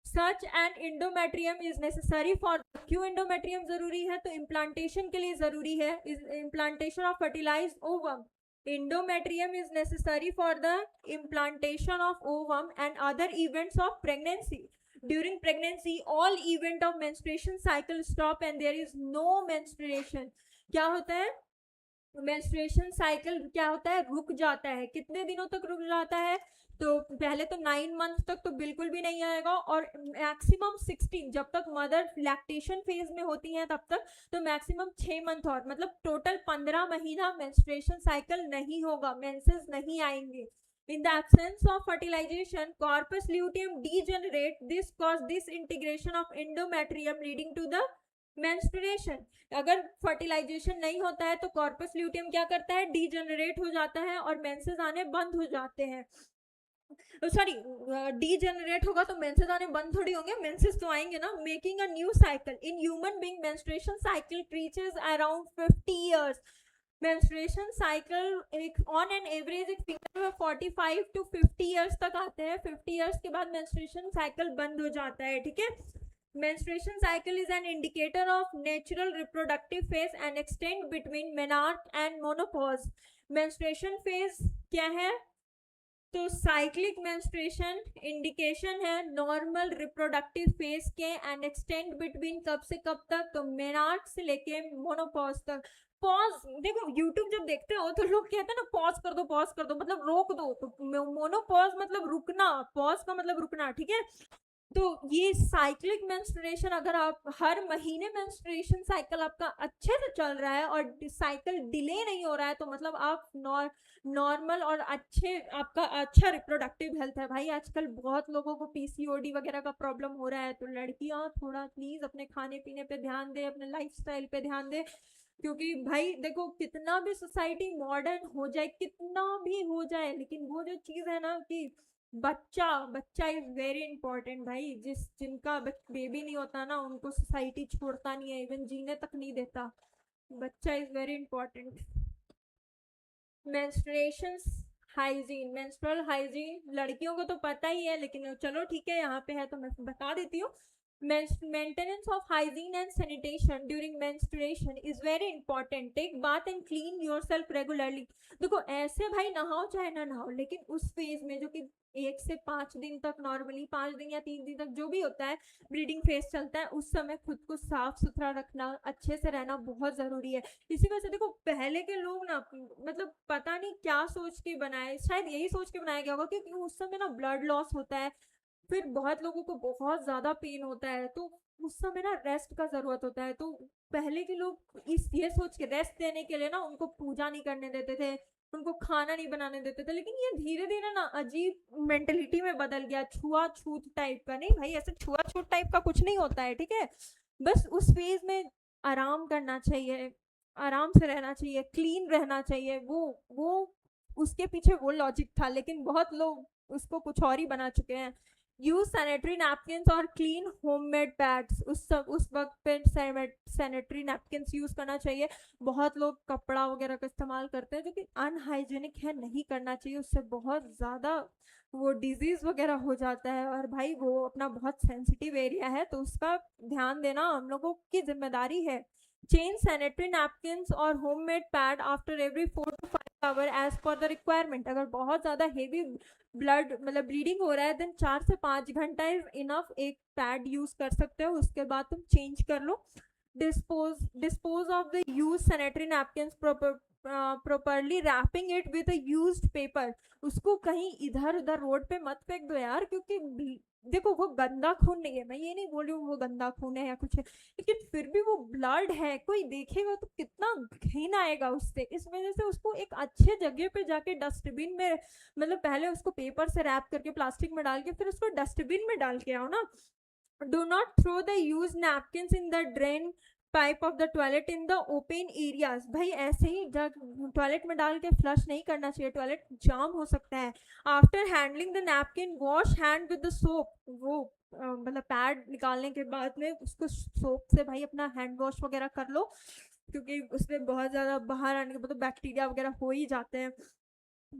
Such and endometrium is necessary for, क्यों इंडोमेट्रियम जरूरी है, तो इम्प्लांटेशन के लिए जरूरी है, implantation of fertilised ovum. Endometrium is necessary for the implantation of ovum and other events of pregnancy. During pregnancy, all event of menstruation cycle stop and there is no menstruation. क्या होता है, menstruation cycle क्या होता है, रुक जाता है। कितने दिनों तक रुक जाता है, तो पहले तो 9 मंथ तक तो बिल्कुल भी नहीं आएगा, और मैक्सिमम 16, जब तक मदर लैक्टेशन फेज में होती है तब तक, तो मैक्सिमम 6 मंथ, और मतलब टोटल 15 महीना मेंस्ट्रुएशन साइकिल नहीं होगा, मेंसेस नहीं आएंगे। In the absence of fertilization, corpus luteum degenerate. This cause disintegration of endometrium leading to the menstruation. अगर फर्टिलाइजेशन नहीं होता है तो कॉर्पस ल्यूटियम क्या करता है, डीजेनरेट हो जाता है और मेंसेस आने बंद हो जाते हैं। सॉरी, डीजेनरेट होगा तो मेंसेस आने बंद थोड़ी होंगे, मेंसेस तो आएंगे ना। Making a new cycle in human being, menstruation cycle reaches around 50 years. Menstruation cycle एक ऑन एन एवरेज एक फीमेल में 45 to 50 इयर्स तक आते हैं। 50 इयर्स के बाद मेंस्ट्रुएशन साइकिल बंद हो जाता है, ठीक है। Menstruation cycle is an indicator of natural reproductive phase and extend between menarche and menopause. Menstruation phase क्या है, तो साइक्लिक मेंस्ट्रुएशन इंडिकेशन है नॉर्मल रिप्रोडक्टिव फेज के, एंड एक्सटेंड बिटवीन कब से कब तक, तो मेनार्क से लेके मोनोपॉज तक। पॉज, देखो यूट्यूब जब देखते हो तो लोग कहते हैं ना पॉज कर दो, पॉज कर दो मतलब रोक दो, तो मोनोपॉज मतलब रुकना, पॉज का मतलब रुकना, ठीक है। तो ये साइक्लिक मेंस्ट्रुएशन, अगर आप हर महीने मेंस्ट्रुएशन साइकिल आपका अच्छे से चल रहा है और साइकिल डिले नहीं हो रहा है, तो मतलब आप नॉर्मल और अच्छे, आपका अच्छा रिप्रोडक्टिव हेल्थ है। भाई आजकल बहुत लोगों को PCOD वगैरह का प्रॉब्लम हो रहा है, तो लड़कियां थोड़ा प्लीज अपने खाने पीने पे ध्यान दे, अपने लाइफस्टाइल पे ध्यान दे, क्योंकि भाई देखो कितना भी सोसाइटी मॉडर्न हो जाए, कितना भी हो जाए, लेकिन वो जो चीज है ना कि बच्चा इज वेरी इंपॉर्टेंट भाई। जिनका बेबी नहीं होता ना उनको सोसाइटी छोड़ता नहीं है, इवन जीने तक नहीं देता। बच्चा is very important. Menstruation hygiene, menstrual hygiene लड़कियों को तो पता ही है, लेकिन चलो ठीक है यहाँ पे है तो मैं बता देती हूँ। Maintenance of hygiene and sanitation during menstruation is very important. Take bath and clean yourself regularly. देखो ऐसे भाई नहाओ चाहे ना नहाओ, लेकिन उस फेज में जो कि 1 से 5 दिन तक, नॉर्मली 5 दिन या 3 दिन तक जो भी होता है, ब्रीडिंग फेज चलता है, उस समय खुद को साफ सुथरा रखना, अच्छे से रहना बहुत जरूरी है। इसी वजह से देखो पहले के लोग ना मतलब पता नहीं क्या सोच के बनाए, शायद यही सोच के बनाया गया होगा क्योंकि उस समय ना ब्लड लॉस होता है, फिर बहुत लोगों को बहुत ज्यादा पेन होता है, तो उस समय ना रेस्ट का जरूरत होता है। तो पहले के लोग ये सोच के रेस्ट देने के लिए ना उनको पूजा नहीं करने देते थे, उनको खाना नहीं बनाने देते थे। लेकिन ये धीरे धीरे ना अजीब मेंटेलिटी में बदल गया, छुआछूत टाइप का। नहीं भाई ऐसे छुआछूत टाइप का कुछ नहीं होता है, ठीक है। बस उस फेज में आराम करना चाहिए, आराम से रहना चाहिए, क्लीन रहना चाहिए, वो उसके पीछे वो लॉजिक था। लेकिन बहुत लोग उसको कुछ और ही बना चुके हैं। यूज सैनिटरी नैपकिन्स और क्लीन होममेड पैड्स। उस वक्त पे सैनिटरी नैपकिन्स यूज करना चाहिए। बहुत लोग कपड़ा वगैरह का इस्तेमाल करते हैं जो कि अनहाइजेनिक है, नहीं करना चाहिए, उससे बहुत ज़्यादा वो डिजीज वगैरह हो जाता है। और भाई वो अपना बहुत सेंसिटिव एरिया है तो उसका ध्यान देना हम लोगों की जिम्मेदारी है। चेंज सैनिटरी नैपकिन्स और homemade pad after every 4 to 5 hour as per the requirement. अगर बहुत ज़्यादा हेवी ब्लड मतलब ब्लीडिंग हो रहा है देन 4 से 5 घंटा इज इनफ, एक पैड यूज कर सकते हो, उसके बाद तुम चेंज कर लो। Dispose of the use sanitary napkins properly, wrapping it with a used paper. उसको कहीं इधर उधर रोड पे मत फेंक दो यार, क्योंकि देखो वो गंदा खून नहीं है, मैं ये नहीं बोल रही हूँ वो गंदा खून है या कुछ है, लेकिन फिर भी वो ब्लड है, कोई देखेगा तो कितना घिन आएगा उससे। इस वजह से उसको एक अच्छे जगह पे जाके डस्टबिन में, मतलब पहले उसको पेपर से रैप करके प्लास्टिक में डाल के फिर उसको डस्टबिन में डाल के आओ ना। Do not throw the use napkins in the drain pipe of the toilet in the open areas. भाई ऐसे ही टॉयलेट में डाल के फ्लश नहीं करना चाहिए, टॉयलेट जाम हो सकता है। After handling the napkin wash hand with the soap. वो मतलब पैड निकालने के बाद में उसको सोप से भाई अपना हैंड वॉश वगैरह कर लो, क्योंकि उसमें बहुत ज़्यादा बाहर आने के बाद तो बैक्टीरिया वगैरह हो ही जाते हैं।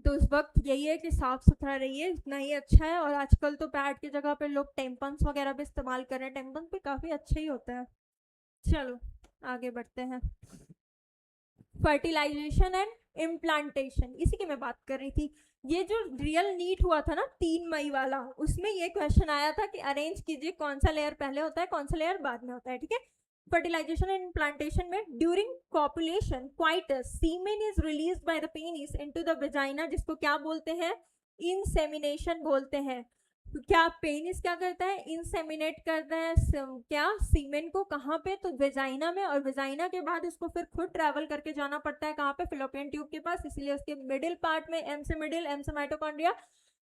तो उस वक्त यही है कि साफ सुथरा रहिए, इतना ही अच्छा है। और आजकल तो पैड की जगह पे लोग टेम्पन्स वगैरह भी इस्तेमाल कर रहे हैं, टेम्पन्स भी काफ़ी अच्छा ही होता है। चलो आगे बढ़ते हैं। फर्टिलाइजेशन एंड इम्प्लांटेशन, इसी की मैं बात कर रही थी। ये जो रियल नीट हुआ था ना 3 मई वाला, उसमें ये क्वेश्चन आया था कि अरेंज कीजिए कौन सा लेयर पहले होता है कौन सा लेयर बाद में होता है, ठीक है। फर्टिलाइजेशन एंड इम्प्लांटेशन में during copulation coitus semen is released by the penis into the vagina, जिसको क्या बोलते हैं, इंसेमिनेशन बोलते हैं। तो क्या पेनिस क्या करता है, इंसेमिनेट करता है क्या सीमेन को, कहाँ पे, तो वेजाइना में। और वेजाइना के बाद इसको फिर खुद ट्रैवल करके जाना पड़ता है कहाँ पे, फिलोपियन ट्यूब के पास। इसलिए उसके मिडिल पार्ट में एम से मिडिल, एम से माइटोकॉन्ड्रिया,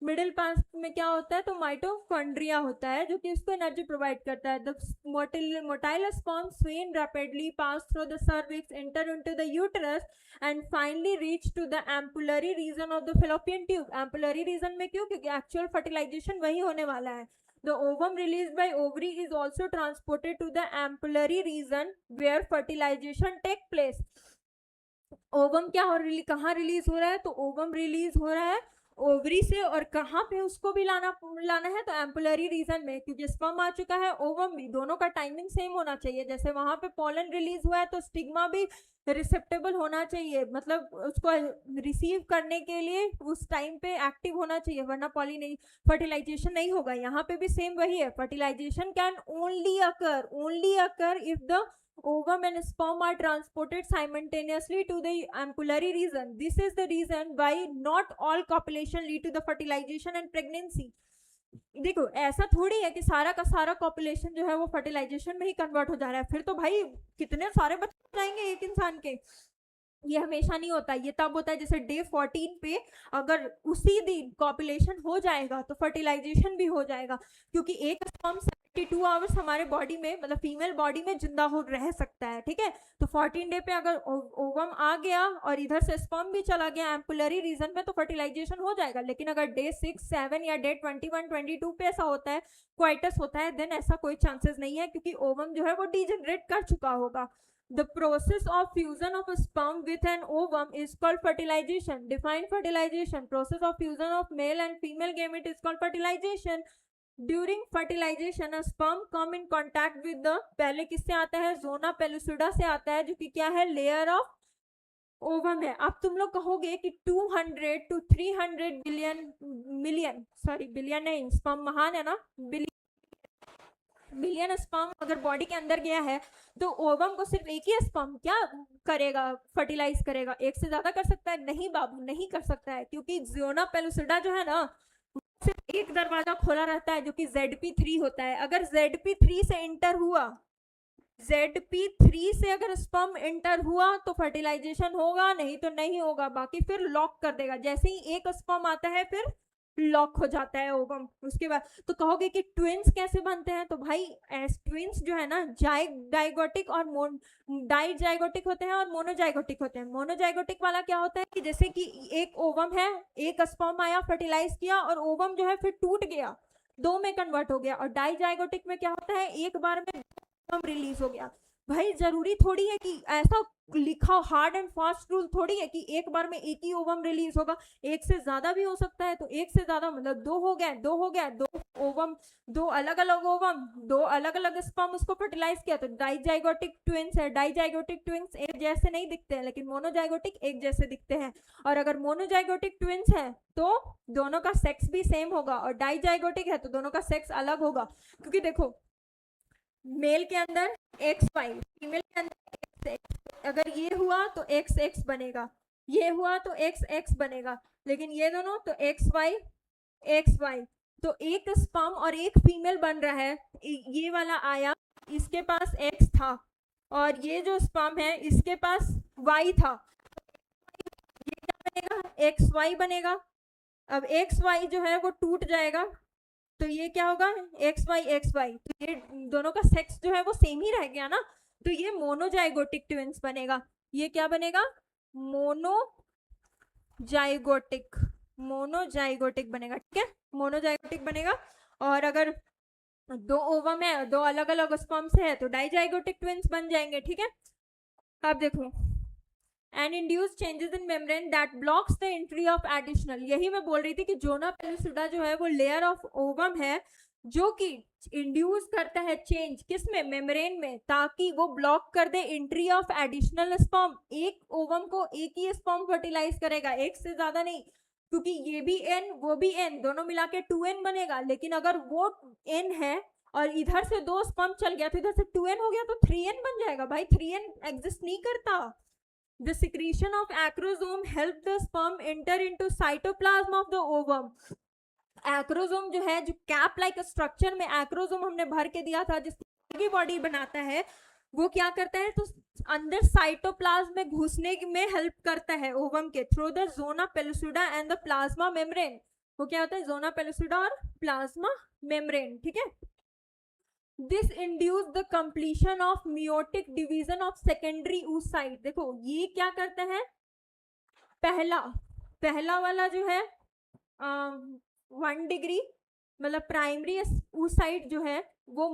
मिडिल पार्ट में क्या होता है तो माइटोकॉन्ड्रिया होता है जो कि उसको एनर्जी प्रोवाइड करता है। The motile sperm swim rapidly pass through the cervix, enter into the uterus and finally reach to the ampullary region of the Fallopian tube. Ampullary region में क्यों, क्योंकि एक्चुअल फर्टिलाइजेशन वही होने वाला है। The ovum released by ovary is also transported to the ampullary region where fertilization take place. Ovum क्या हो कहाँ रिलीज हो रहा है, तो ओवम रिलीज हो रहा है ओवरी से, और कहाँ पे उसको भी लाना है तो एम्पुलरी रीजन में, क्योंकि स्पर्म आ चुका है ओवम भी, दोनों का टाइमिंग सेम होना चाहिए। जैसे वहां पे पोलन रिलीज हुआ है तो स्टिग्मा भी रिसेप्टेबल होना चाहिए, मतलब उसको रिसीव करने के लिए उस टाइम पे एक्टिव होना चाहिए, वरना फर्टिलाइजेशन नहीं होगा। यहाँ पे भी सेम वही है, fertilisation can only occur if the ovum and sperm are transported simultaneously to the ampullary region. This is the reason why not all copulation lead to the fertilization and pregnancy. देखो ऐसा थोड़ी है कि सारा का सारा कॉपुलेशन जो है वो फर्टिलाइजेशन में ही कन्वर्ट हो जा रहा है, फिर तो भाई कितने सारे बच्चे जाएंगे एक इंसान के। ये हमेशा नहीं होता, ये तब होता है जैसे डे 14 पे अगर उसी दिन कॉपुलेशन हो जाएगा तो फर्टिलाइजेशन भी हो जाएगा, क्योंकि एक स्पर्म 72 आवर्स हमारे बॉडी में, मतलब फीमेल बॉडी में जिंदा हो रह सकता है, ठीक है। तो 14 डे पे अगर ओवम आ गया और इधर से स्पर्म भी चला गया एम्पुलरी रीजन में तो फर्टिलाइजेशन हो जाएगा। लेकिन अगर डे 6, 7 या डे 21, 22 पे ऐसा होता है, क्वाइटस होता है, देन ऐसा कोई चांसेस नहीं है, क्योंकि ओवम जो है वो डिजेनरेट कर चुका होगा। The process of fusion of a sperm with an ovum is called fertilization. Define fertilization. Process of fusion of male and female gamete is called fertilization. During fertilization, a sperm come in contact with the, पहले किससे आता है, zona pellucida से आता है, जो कि क्या है, लेयर ऑफ ओवम है। अब तुम लोग कहोगे कि 200 to 300 बिलियन नहीं, स्पर्म महान है ना, बिलियन स्पर्म अगर बॉडी के अंदर गया है तो ओवम को सिर्फ एक ही स्पर्म क्या करेगा, फर्टिलाइज करेगा। एक से ज्यादा कर सकता है, नहीं बाबू नहीं कर सकता है, क्योंकि ज़ोना पेलुसिडा जो है ना सिर्फ एक दरवाजा खोला रहता है जो कि ZP3 होता है। अगर ZP3 से इंटर हुआ, ZP3 से अगर स्पर्म इंटर हुआ तो फर्टिलाइजेशन होगा, नहीं तो नहीं होगा, बाकी फिर लॉक कर देगा। जैसे ही एक स्पर्म आता है फिर लॉक हो जाता है ओवम। उसके बाद तो कहोगे कि ट्विंस कैसे बनते हैं, तो भाई ट्विंस जो है ना डाइगोटिक और डाइजाइगोटिक होते हैं और मोनोजाइगोटिक होते हैं। मोनोजाइगोटिक वाला क्या होता है कि जैसे कि एक ओवम है, एक स्पर्म आया, फर्टिलाइज किया और ओवम जो है फिर टूट गया, दो में कन्वर्ट हो गया। और डाइजाइगोटिक में क्या होता है, एक बार में ओवम रिलीज हो गया। भाई जरूरी थोड़ी है कि ऐसा लिखा हार्ड एंड फास्ट रूल थोड़ी है कि एक बार में एक ही ओवम रिलीज होगा, एक से ज्यादा भी हो सकता है। तो एक से ज्यादा मतलब दो हो गया, दो हो गया, दो ओवम, दो अलग अलग ओवम, दो अलग अलग स्पर्म उसको फर्टिलाइज किया, तो डाइजाइगोटिक ट्विंस है। डाइजाइगोटिक ट्विंस एक जैसे नहीं दिखते हैं, लेकिन मोनोजाइगोटिक एक जैसे दिखते हैं। और अगर मोनोजाइगोटिक ट्विंस है तो दोनों का सेक्स भी सेम होगा, और डाइजाइगोटिक है तो दोनों का सेक्स अलग होगा। क्योंकि देखो मेल के अंदर XY, फीमेल के अंदर XX, अगर ये हुआ तो XX बनेगा, ये हुआ तो XX बनेगा, लेकिन ये दोनों तो XY XY। तो एक स्पर्म और एक फीमेल बन रहा है, ये वाला आया, इसके पास X था, और ये जो स्पर्म है इसके पास Y था, ये क्या बनेगा, XY बनेगा। अब XY जो है वो टूट जाएगा, तो ये क्या होगा, XY XY, तो ये दोनों का सेक्स जो है वो सेम ही रह गया ना, तो ये मोनोजाइगोटिक ट्विंस बनेगा। ये क्या बनेगा, मोनोजाइगोटिक, मोनोजाइगोटिक बनेगा, ठीक है, मोनोजाइगोटिक बनेगा। और अगर दो ओवम है, दो अलग अलग स्पर्म से है, तो डाइजाइगोटिक ट्विंस बन जाएंगे, ठीक है। अब देखो, and induce changes in membrane that blocks the entry of additional, यही मैं बोल रही थी कि जोना पेलुसिडा जो है वो लेयर ऑफ ओवम है जो कि इंड्यूस करता है चेंज किसमें, मेम्ब्रेन में, ताकि वो ब्लॉक कर दे एंट्री ऑफ एडिशनल स्पर्म। एक ओवम को एक ही स्पर्म फर्टिलाइज करेगा, एक से ज्यादा नहीं, क्योंकि ये भी N वो भी N, दोनों मिला के 2N बनेगा। लेकिन अगर वो N है और इधर से दो स्पर्म चल गया तो इधर से 2N हो गया, तो 3N बन जाएगा। भाई 3N एग्जिस्ट नहीं करता। The secretion of acrosome help the sperm enter into cytoplasm of the ovum. Acrosome जो है, जो कैप लाइक स्ट्रक्चर में एक्रोसोम हमने भर के दिया था जिसकी बॉडी बनाता है, वो क्या करता है, तो अंदर साइटोप्लाज्म में घुसने में हेल्प करता है ओवम के through the zona pellucida and the plasma membrane. वो क्या होता है, जोना पेलुसिडा और प्लाज्मा मेम्ब्रेन, ठीक है। This induce the completion of meiotic division of secondary oocyte। देखो ये क्या करता है, पहला वाला जो है 1 डिग्री, मतलब प्राइमरी oocyte जो है वो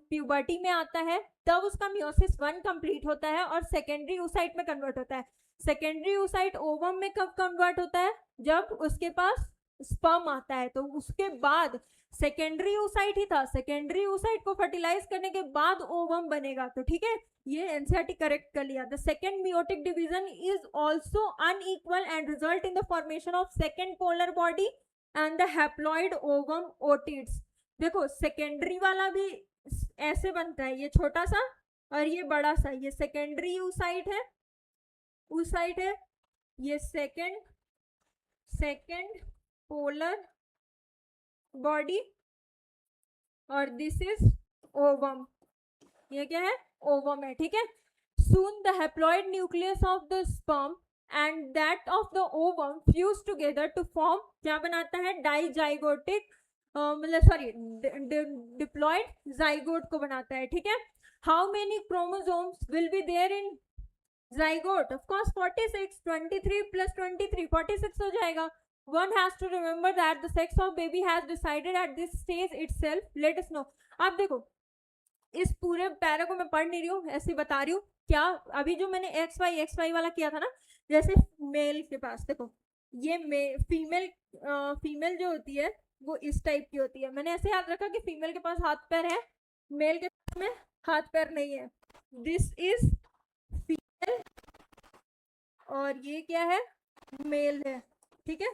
प्यूबर्टी में आता है, तब उसका मियोसिस 1 कंप्लीट होता है और सेकेंडरी oocyte में कन्वर्ट होता है। सेकेंडरी oocyte ओवम में कब कन्वर्ट होता है, जब उसके पास स्पर्म आता है, तो उसके बाद सेकेंडरी oocyte ही था, सेकेंडरी oocyte को फर्टिलाइज करने के बाद ओवम बनेगा। तो ठीक है, ये एनसीईआरटी करेक्ट कर लिया। The second meiotic division is also unequal and result in the formation of second polar body and the haploid ovum ootids. देखो सेकेंडरी वाला भी ऐसे बनता है, ये छोटा सा और ये बड़ा सा, ये सेकेंडरी oocyte है, ये सेकेंड पोलर बॉडी, और दिस इज ओवम, ये क्या है, ओवम है, ठीक है। Soon the haploid nucleus of the sperm and that of the ovum fuse together to form, क्या बनाता है, डाइजाइगोटिक, मतलब सॉरी डिप्लॉइड जाइगोट को बनाता है, ठीक है। How many chromosomes will be there in zygote? Of course 46, 23 plus 23, 46 हो जाएगा। One has to remember that the sex of baby has decided at this stage itself. Let us know. अब देखो इस पूरे पैरा को मैं पढ़ नहीं रही हूँ, ऐसे बता रही हूँ। क्या अभी जो मैंने XY वाला किया था ना, जैसे मेल के पास देखो ये फीमेल जो होती है वो इस टाइप की होती है। मैंने ऐसे याद रखा कि फीमेल के पास हाथ पैर है, मेल के पास में हाथ पैर नहीं है। दिस इज फीमेल और ये क्या है, मेल है, ठीक है।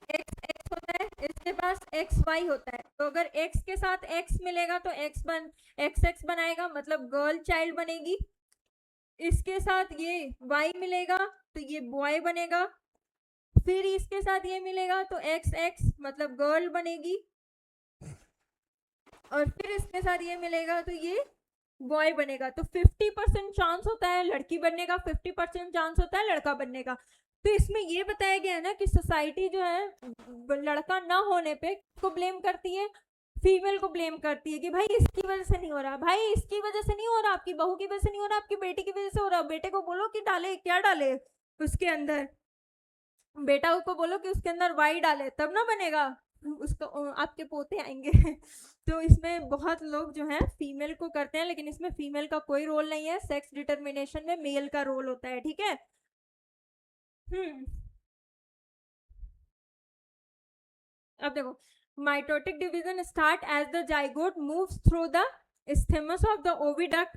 x होता है, इसके पास XY होता है, तो अगर x के साथ x मिलेगा तो XX बनाएगा, मतलब गर्ल चाइल्ड बनेगी। इसके साथ ये y मिलेगा तो ये बॉय बनेगा, फिर इसके साथ ये मिलेगा तो XX मतलब गर्ल बनेगी, और फिर इसके साथ ये मिलेगा तो ये बॉय बनेगा। तो 50% चांस होता है लड़की बनने का, 50% चांस होता है लड़का बनने का। तो इसमें ये बताया गया है ना कि सोसाइटी जो है लड़का ना होने पे को ब्लेम करती है, फीमेल को ब्लेम करती है कि भाई इसकी वजह से नहीं हो रहा, भाई इसकी वजह से नहीं हो रहा, आपकी बहू की वजह से नहीं हो रहा, आपकी बेटी की वजह से हो रहा। बेटे को बोलो कि डाले, क्या डाले उसके अंदर, बेटा को बोलो कि उसके अंदर वाई डाले, तब ना बनेगा। उसका आपके पोते आएंगे तो इसमें बहुत लोग जो है फीमेल को करते हैं, लेकिन इसमें फीमेल का कोई रोल नहीं है, सेक्स डिटर्मिनेशन में मेल का रोल होता है, ठीक है। हम्म अब देखो, mitotic division start as the zygote moves through the isthmus of the oviduct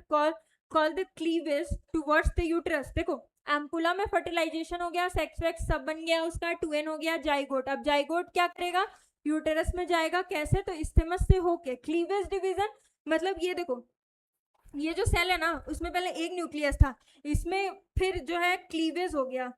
call the cleavage towards the uterus. देखो, एम्पुला में फर्टिलाइजेशन हो गया, सेक्स वेक्स सब बन गया उसका, 2n हो गया, जाइगोट। अब जाइगोट क्या करेगा, यूटेरस में जाएगा, कैसे, तो स्टेमस से होके। क्लीवेज डिवीजन मतलब ये देखो, ये जो सेल है ना, उसमें पहले एक न्यूक्लियस था, इसमें फिर जो है क्लीवेज हो गया,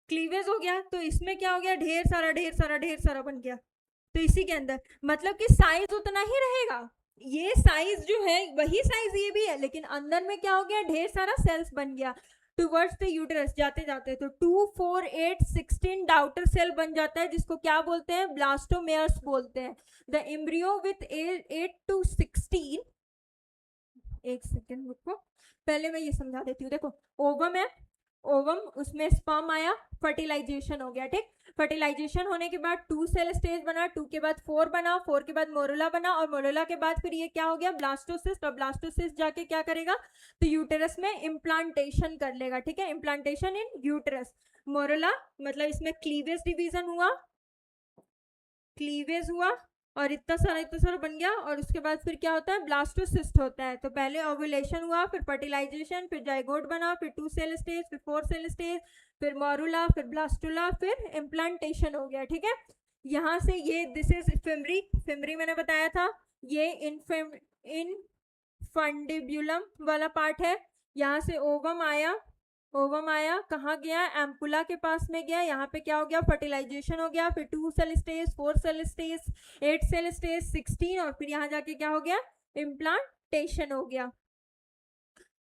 क्लीवेज हो गया, तो इसमें क्या हो गया, ढेर सारा ढेर सारा ढेर सारा बन गया। तो इसी के अंदर मतलब कि साइज उतना ही रहेगा, ये साइज जो है वही साइज ये भी है, लेकिन अंदर में क्या हो गया, ढेर सारा सेल्स बन गया टुवर्ड्स द यूटेरस जाते जाते। तो 2 4 8 16 डाउटर सेल बन जाता है, जिसको क्या बोलते हैं, ब्लास्टोमेयर्स बोलते हैं। द एम्ब्रियो विथ 8 to 16, एक सेकेंड रुको, पहले मैं ये समझा देती हूँ। देखो, ओवम है, ओवम, उसमें स्पर्म आया, फर्टिलाइजेशन हो गया, ठीक। फर्टिलाइजेशन होने के बाद 2 सेल स्टेज बना, 2 के बाद 4 बना, 4 के बाद मोरुला बना, और मोरुला के बाद फिर ये क्या हो गया, ब्लास्टोसिस्ट। और ब्लास्टोसिस्ट जाके क्या करेगा, तो यूटेरस में इम्प्लांटेशन कर लेगा, ठीक है, इम्प्लांटेशन इन यूटेरस। मोरुला मतलब इसमें क्लीवेज डिवीजन हुआ, क्लीवेज हुआ, और इतना सारा बन गया, और उसके बाद फिर क्या होता है, ब्लास्टोसिस्ट होता है। तो पहले ओव्यूलेशन हुआ, फिर फर्टिलाइजेशन, फिर जाइगोट बना, फिर 2 सेल स्टेज, फिर 4 सेल स्टेज, फिर मॉरुला, फिर ब्लास्टुला, फिर इम्प्लांटेशन हो गया, ठीक है। यहाँ से ये दिस इज फिमरी, फिमरी मैंने बताया था, ये इन फंडिब्यूलम वाला पार्ट है। यहाँ से ओवम आया, ओवम आया, कहाँ गया, एम्पुला के पास में गया, यहाँ पे क्या हो गया, फर्टिलाइजेशन हो गया, फिर 2 cell stage, 4 cell stage, 8 cell stage, 16, और फिर यहाँ जाके क्या हो गया, इम्प्लांटेशन हो गया।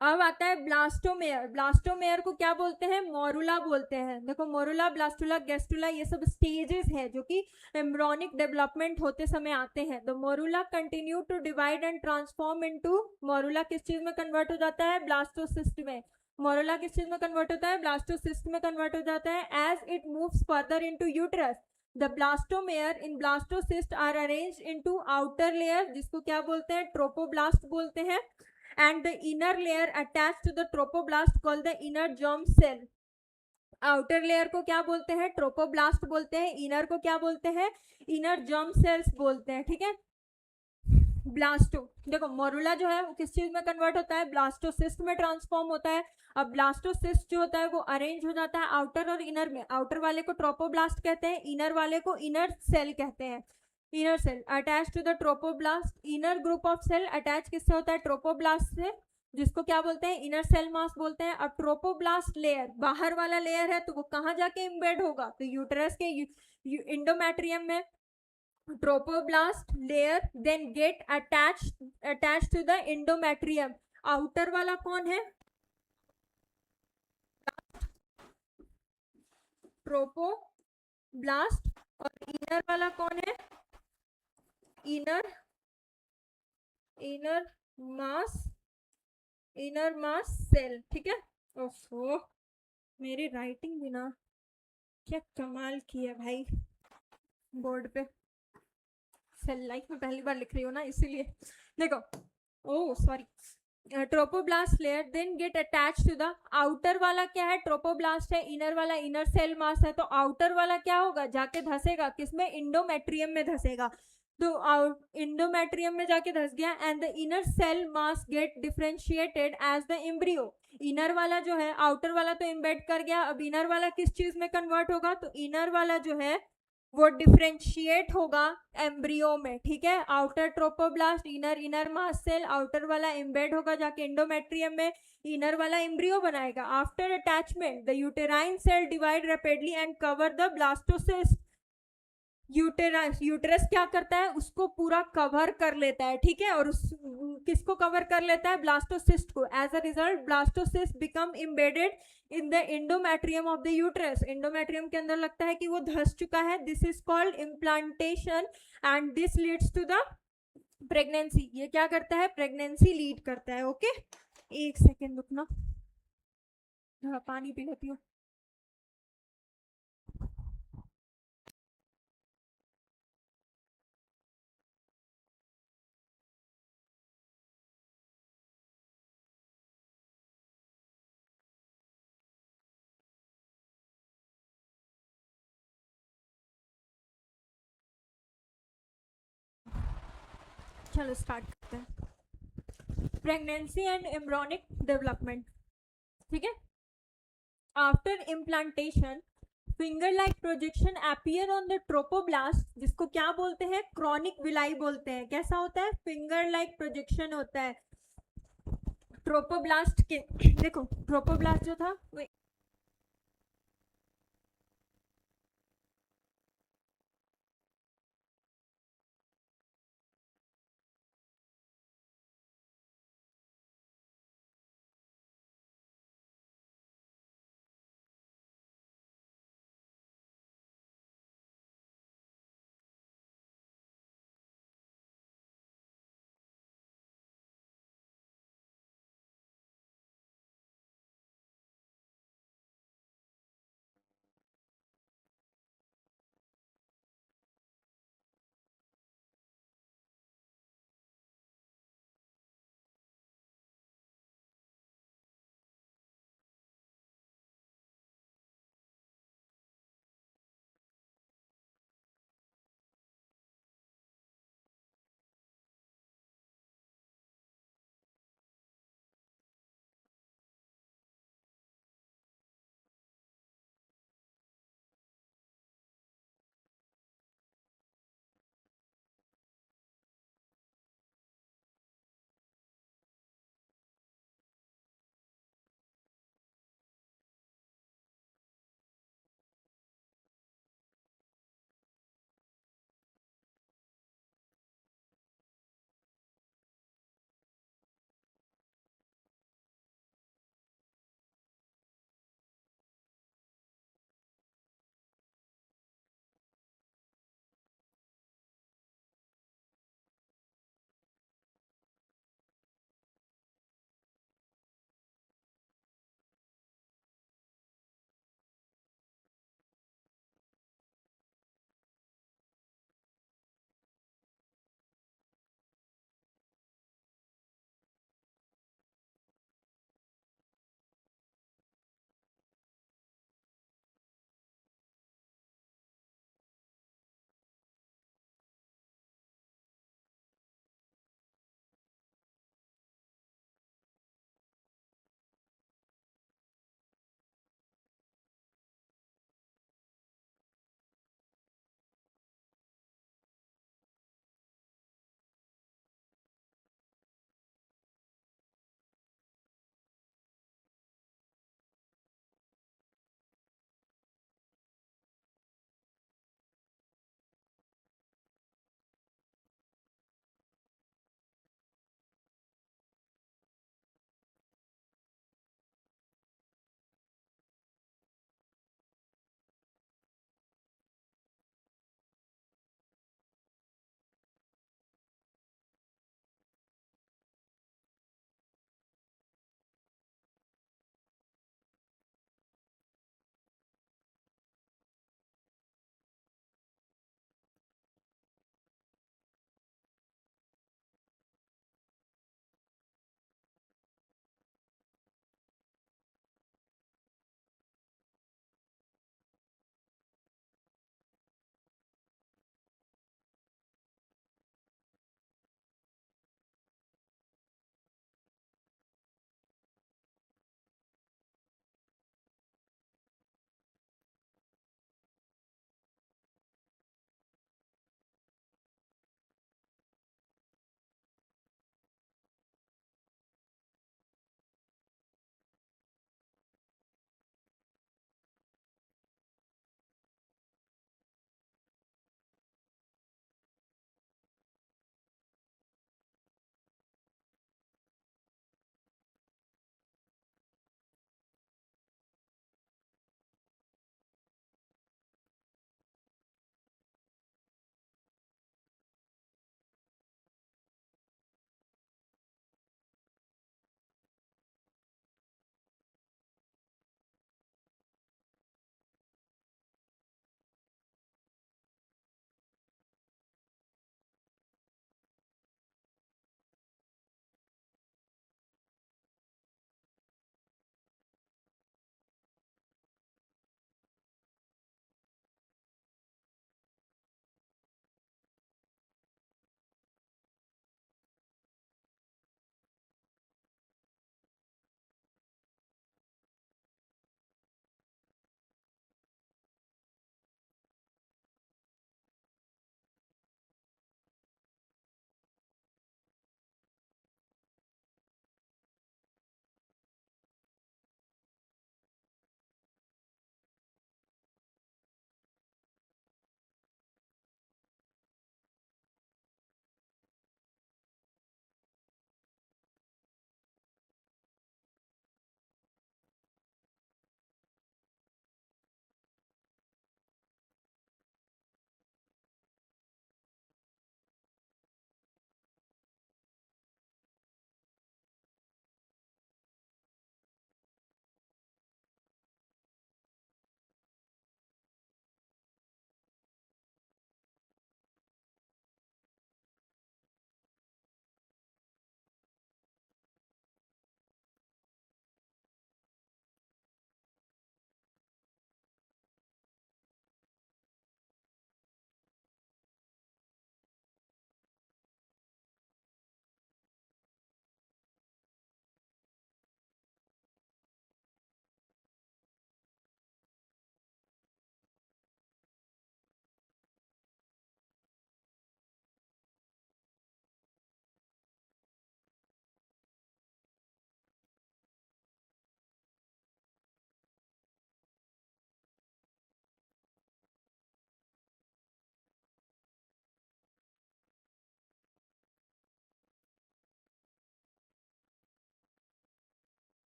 अब आता है ब्लास्टोमेयर। ब्लास्टोमेयर को क्या बोलते हैं, मोरुला बोलते हैं। देखो, मोरुला, ब्लास्टुला, गेस्टुला, ये सब स्टेजेस है जो कि एम्ब्रॉनिक डेवलपमेंट होते समय आते हैं। तो morula continue to divide and transform into, morula किस चीज में कन्वर्ट हो जाता है, ब्लास्टोसिस्ट में। मोरुला किस चीज में कन्वर्ट होता है, ब्लास्टोसिस्ट में कन्वर्ट हो जाता है as it moves further into uterus. The blastomere in blastocyst are arranged into outer layer, जिसको क्या बोलते हैं, ट्रोपोब्लास्ट बोलते हैं, and the inner layer attached to the trophoblast called the inner germ cell। Outer layer को क्या बोलते हैं, ट्रोपोब्लास्ट बोलते हैं, इनर को क्या बोलते हैं, इनर जर्म सेल्स बोलते हैं, ठीक है। ब्लास्टो, देखो, मोरुला जो है वो किस चीज में कन्वर्ट होता है, ब्लास्टोसिस्ट में ट्रांसफॉर्म होता है। अब ब्लास्टोसिस्ट जो होता है वो अरेंज हो जाता है आउटर और इनर में। आउटर वाले को ट्रोपोब्लास्ट कहते हैं, इनर वाले को इनर सेल कहते हैं। Inner cell attach to the trophoblast, inner group of cell attach किससे होता है, ट्रोपोब्लास्ट से, जिसको क्या बोलते हैं, इनर सेल मास बोलते हैं। अब ट्रोपोब्लास्ट लेयर बाहर वाला लेयर है, तो वो कहाँ जाके इम्बेड होगा, तो यूटेरस के इंडोमेट्रियम में। Trophoblast layer then get attached to the endometrium। Outer वाला कौन है, ट्रोपोब्लास्ट, और इनर वाला कौन है, inner inner mass inner mass cell, ठीक है। ओफो, मेरी राइटिंग भी ना क्या कमाल की है भाई, बोर्ड पे सेल लाइफ में पहली बार लिख रही हो ना, इसीलिए। देखो, oh sorry, trophoblast layer then get attach to the, outer वाला क्या है, ट्रोपोब्लास्ट है, इनर वाला इनर सेल मास है, तो आउटर वाला क्या होगा, जाके धसेगा किसमें, इंडोमेट्रियम में धसेगा। तो इंडोमेट्रियम में जाके धस गया, and the inner cell mass get differentiated as the embryo. Inner वाला जो है, आउटर वाला तो इम्बेड कर गया, अब इनर वाला किस चीज में कन्वर्ट होगा, तो इनर वाला जो है वो डिफरेंशिएट होगा एम्ब्रियो में, ठीक है। Outer trophoblast, inner inner mass cell, outer वाला एम्बेड होगा जाके इंडोमेट्रियम में, इनर वाला एम्ब्रियो बनाएगा। After attachment the uterine cell divide rapidly and cover the blastocyst. Uterus क्या करता है, उसको पूरा कवर कर लेता है, ठीक है, और उस किसको कवर कर लेता है, ब्लास्टोसिस्ट को। As a result blastocyst become embedded in the endometrium of the uterus. Endometrium के अंदर लगता है कि वो धस चुका है, this is called implantation, and this leads to the pregnancy. ये क्या करता है, प्रेगनेंसी लीड करता है, ओके। एक सेकेंड रुकना, थोड़ा पानी पी लेती हूँ। चलो स्टार्ट करते हैं। प्रेगनेंसी एंड एम्ब्रियोनिक डेवलपमेंट, ठीक है। After implantation finger like projection appear on the trophoblast, जिसको क्या बोलते हैं, क्रॉनिक विलाई बोलते हैं। कैसा होता है, फिंगर लाइक प्रोजेक्शन होता है ट्रोपोब्लास्ट के। देखो ट्रोपोब्लास्ट जो था वो